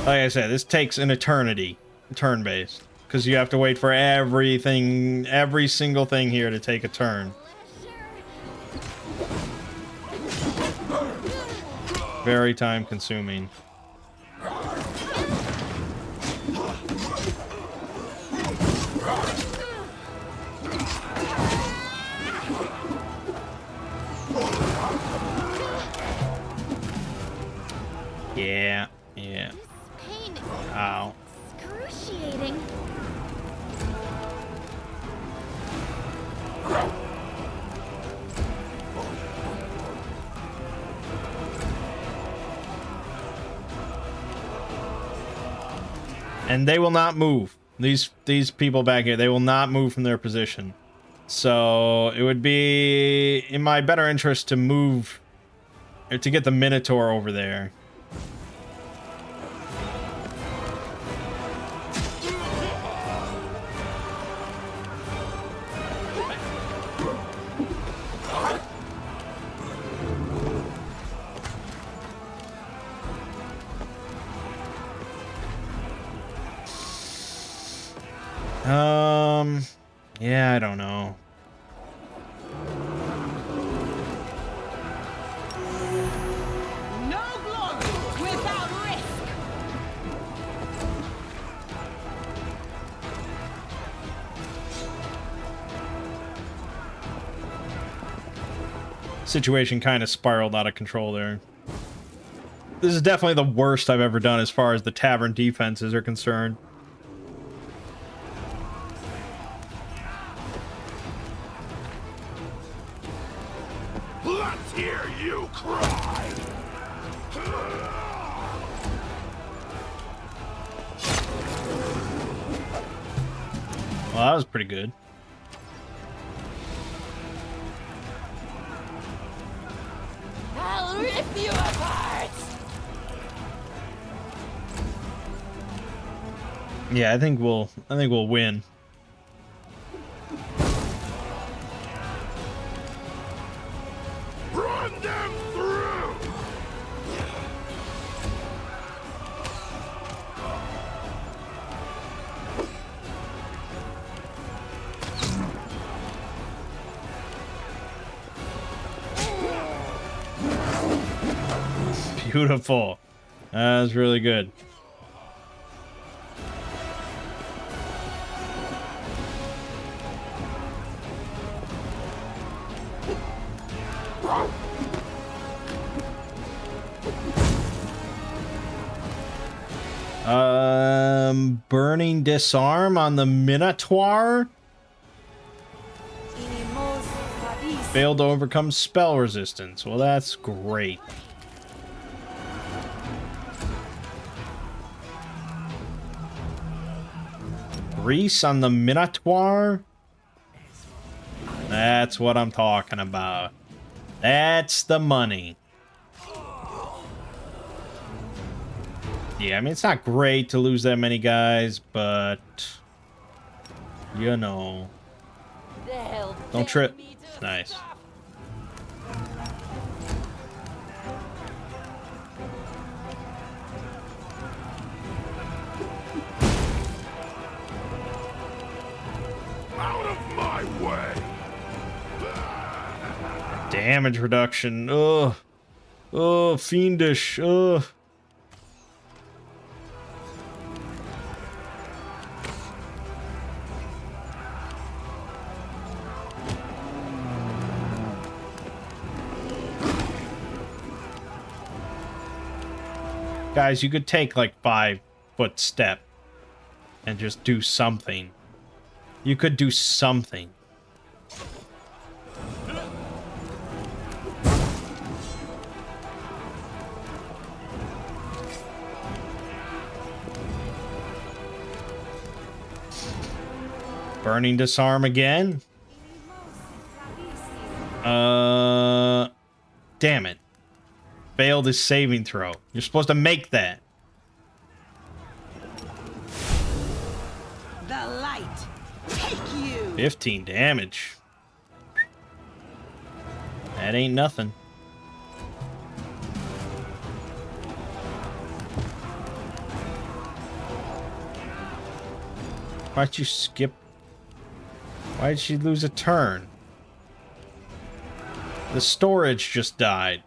Like I said, this takes an eternity, turn-based, because you have to wait for everything, every single thing here to take a turn. Very time-consuming. Yeah, yeah. Pain is Ow. excruciating. And they will not move. These people back here, they will not move from their position. So it would be in my better interest to move, or to get the Minotaur over there. Yeah, I don't know. No glory without risk. Situation kind of spiraled out of control there. This is definitely the worst I've ever done as far as the tavern defenses are concerned. Let's hear you cry! Well, that was pretty good. I'll rip you apart. Yeah, I think we'll win. Run them through! Beautiful. That was really good. Burning disarm on the Minotaur. Failed to overcome spell resistance. Well, that's great. Grease on the Minotaur. That's what I'm talking about. That's the money. Yeah, I mean, it's not great to lose that many guys, but you know. Don't trip. Nice. damage reduction. Ugh. Oh, fiendish. Ugh. Guys, you could take like 5-foot step and just do something. You could do something. Burning disarm again. Damn it. Failed his saving throw. You're supposed to make that. The light. Take you. 15 damage. That ain't nothing. Why'd you skip? Why'd she lose a turn? The storage just died.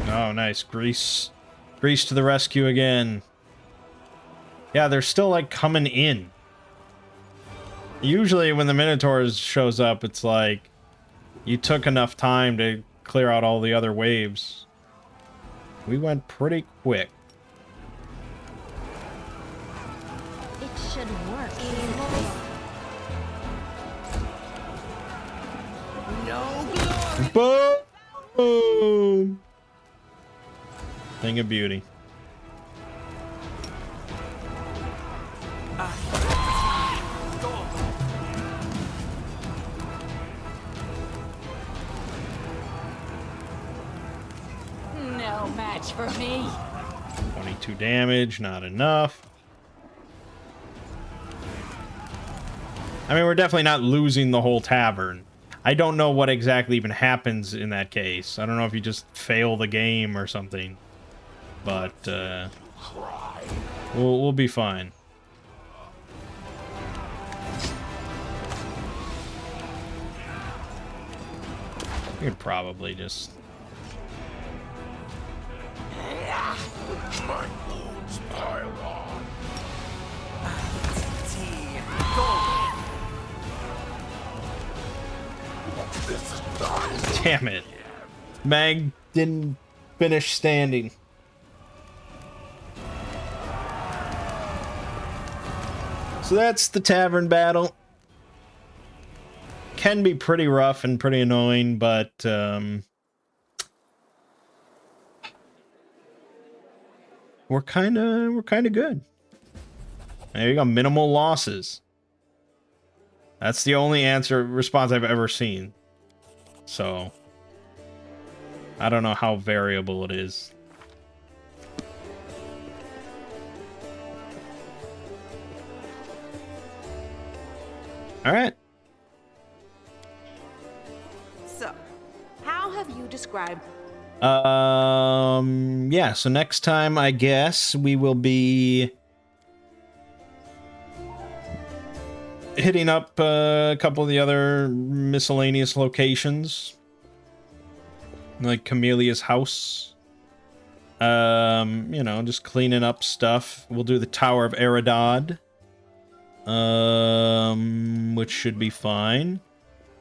Oh, nice. Grease to the rescue again. Yeah, they're still, like, coming in. Usually when the Minotaur shows up, it's like, you took enough time to clear out all the other waves. We went pretty quick. It should work. No glory. Boom! Thing of beauty. No match for me. 22 damage, not enough. I mean, we're definitely not losing the whole tavern. I don't know what exactly even happens in that case. I don't know if you just fail the game or something. But, we'll be fine. You could probably just... My wounds pile on. This is not... Damn it. Mangg didn't finish standing. So that's the tavern battle. Can be pretty rough and pretty annoying, but we're kind of good. There you go, minimal losses. That's the only response I've ever seen. So I don't know how variable it is. All right. So, how have you described... Yeah, so next time, I guess, we will be hitting up a couple of the other miscellaneous locations. Like Camelia's house. You know, just cleaning up stuff. We'll do the Tower of Eridad. Which should be fine.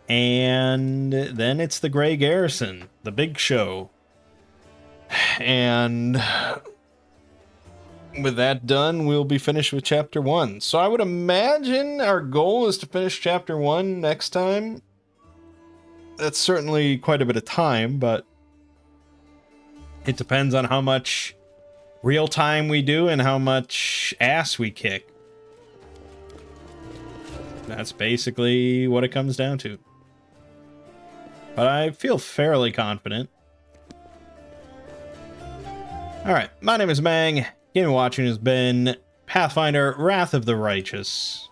And then it's the Grey Garrison, the big show. And with that done, we'll be finished with Chapter 1. So I would imagine our goal is to finish Chapter 1 next time. That's certainly quite a bit of time, but it depends on how much real time we do and how much ass we kick. That's basically what it comes down to. But I feel fairly confident. Alright, my name is Mangg. Game watching has been Pathfinder, Wrath of the Righteous.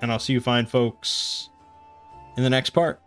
And I'll see you fine folks in the next part.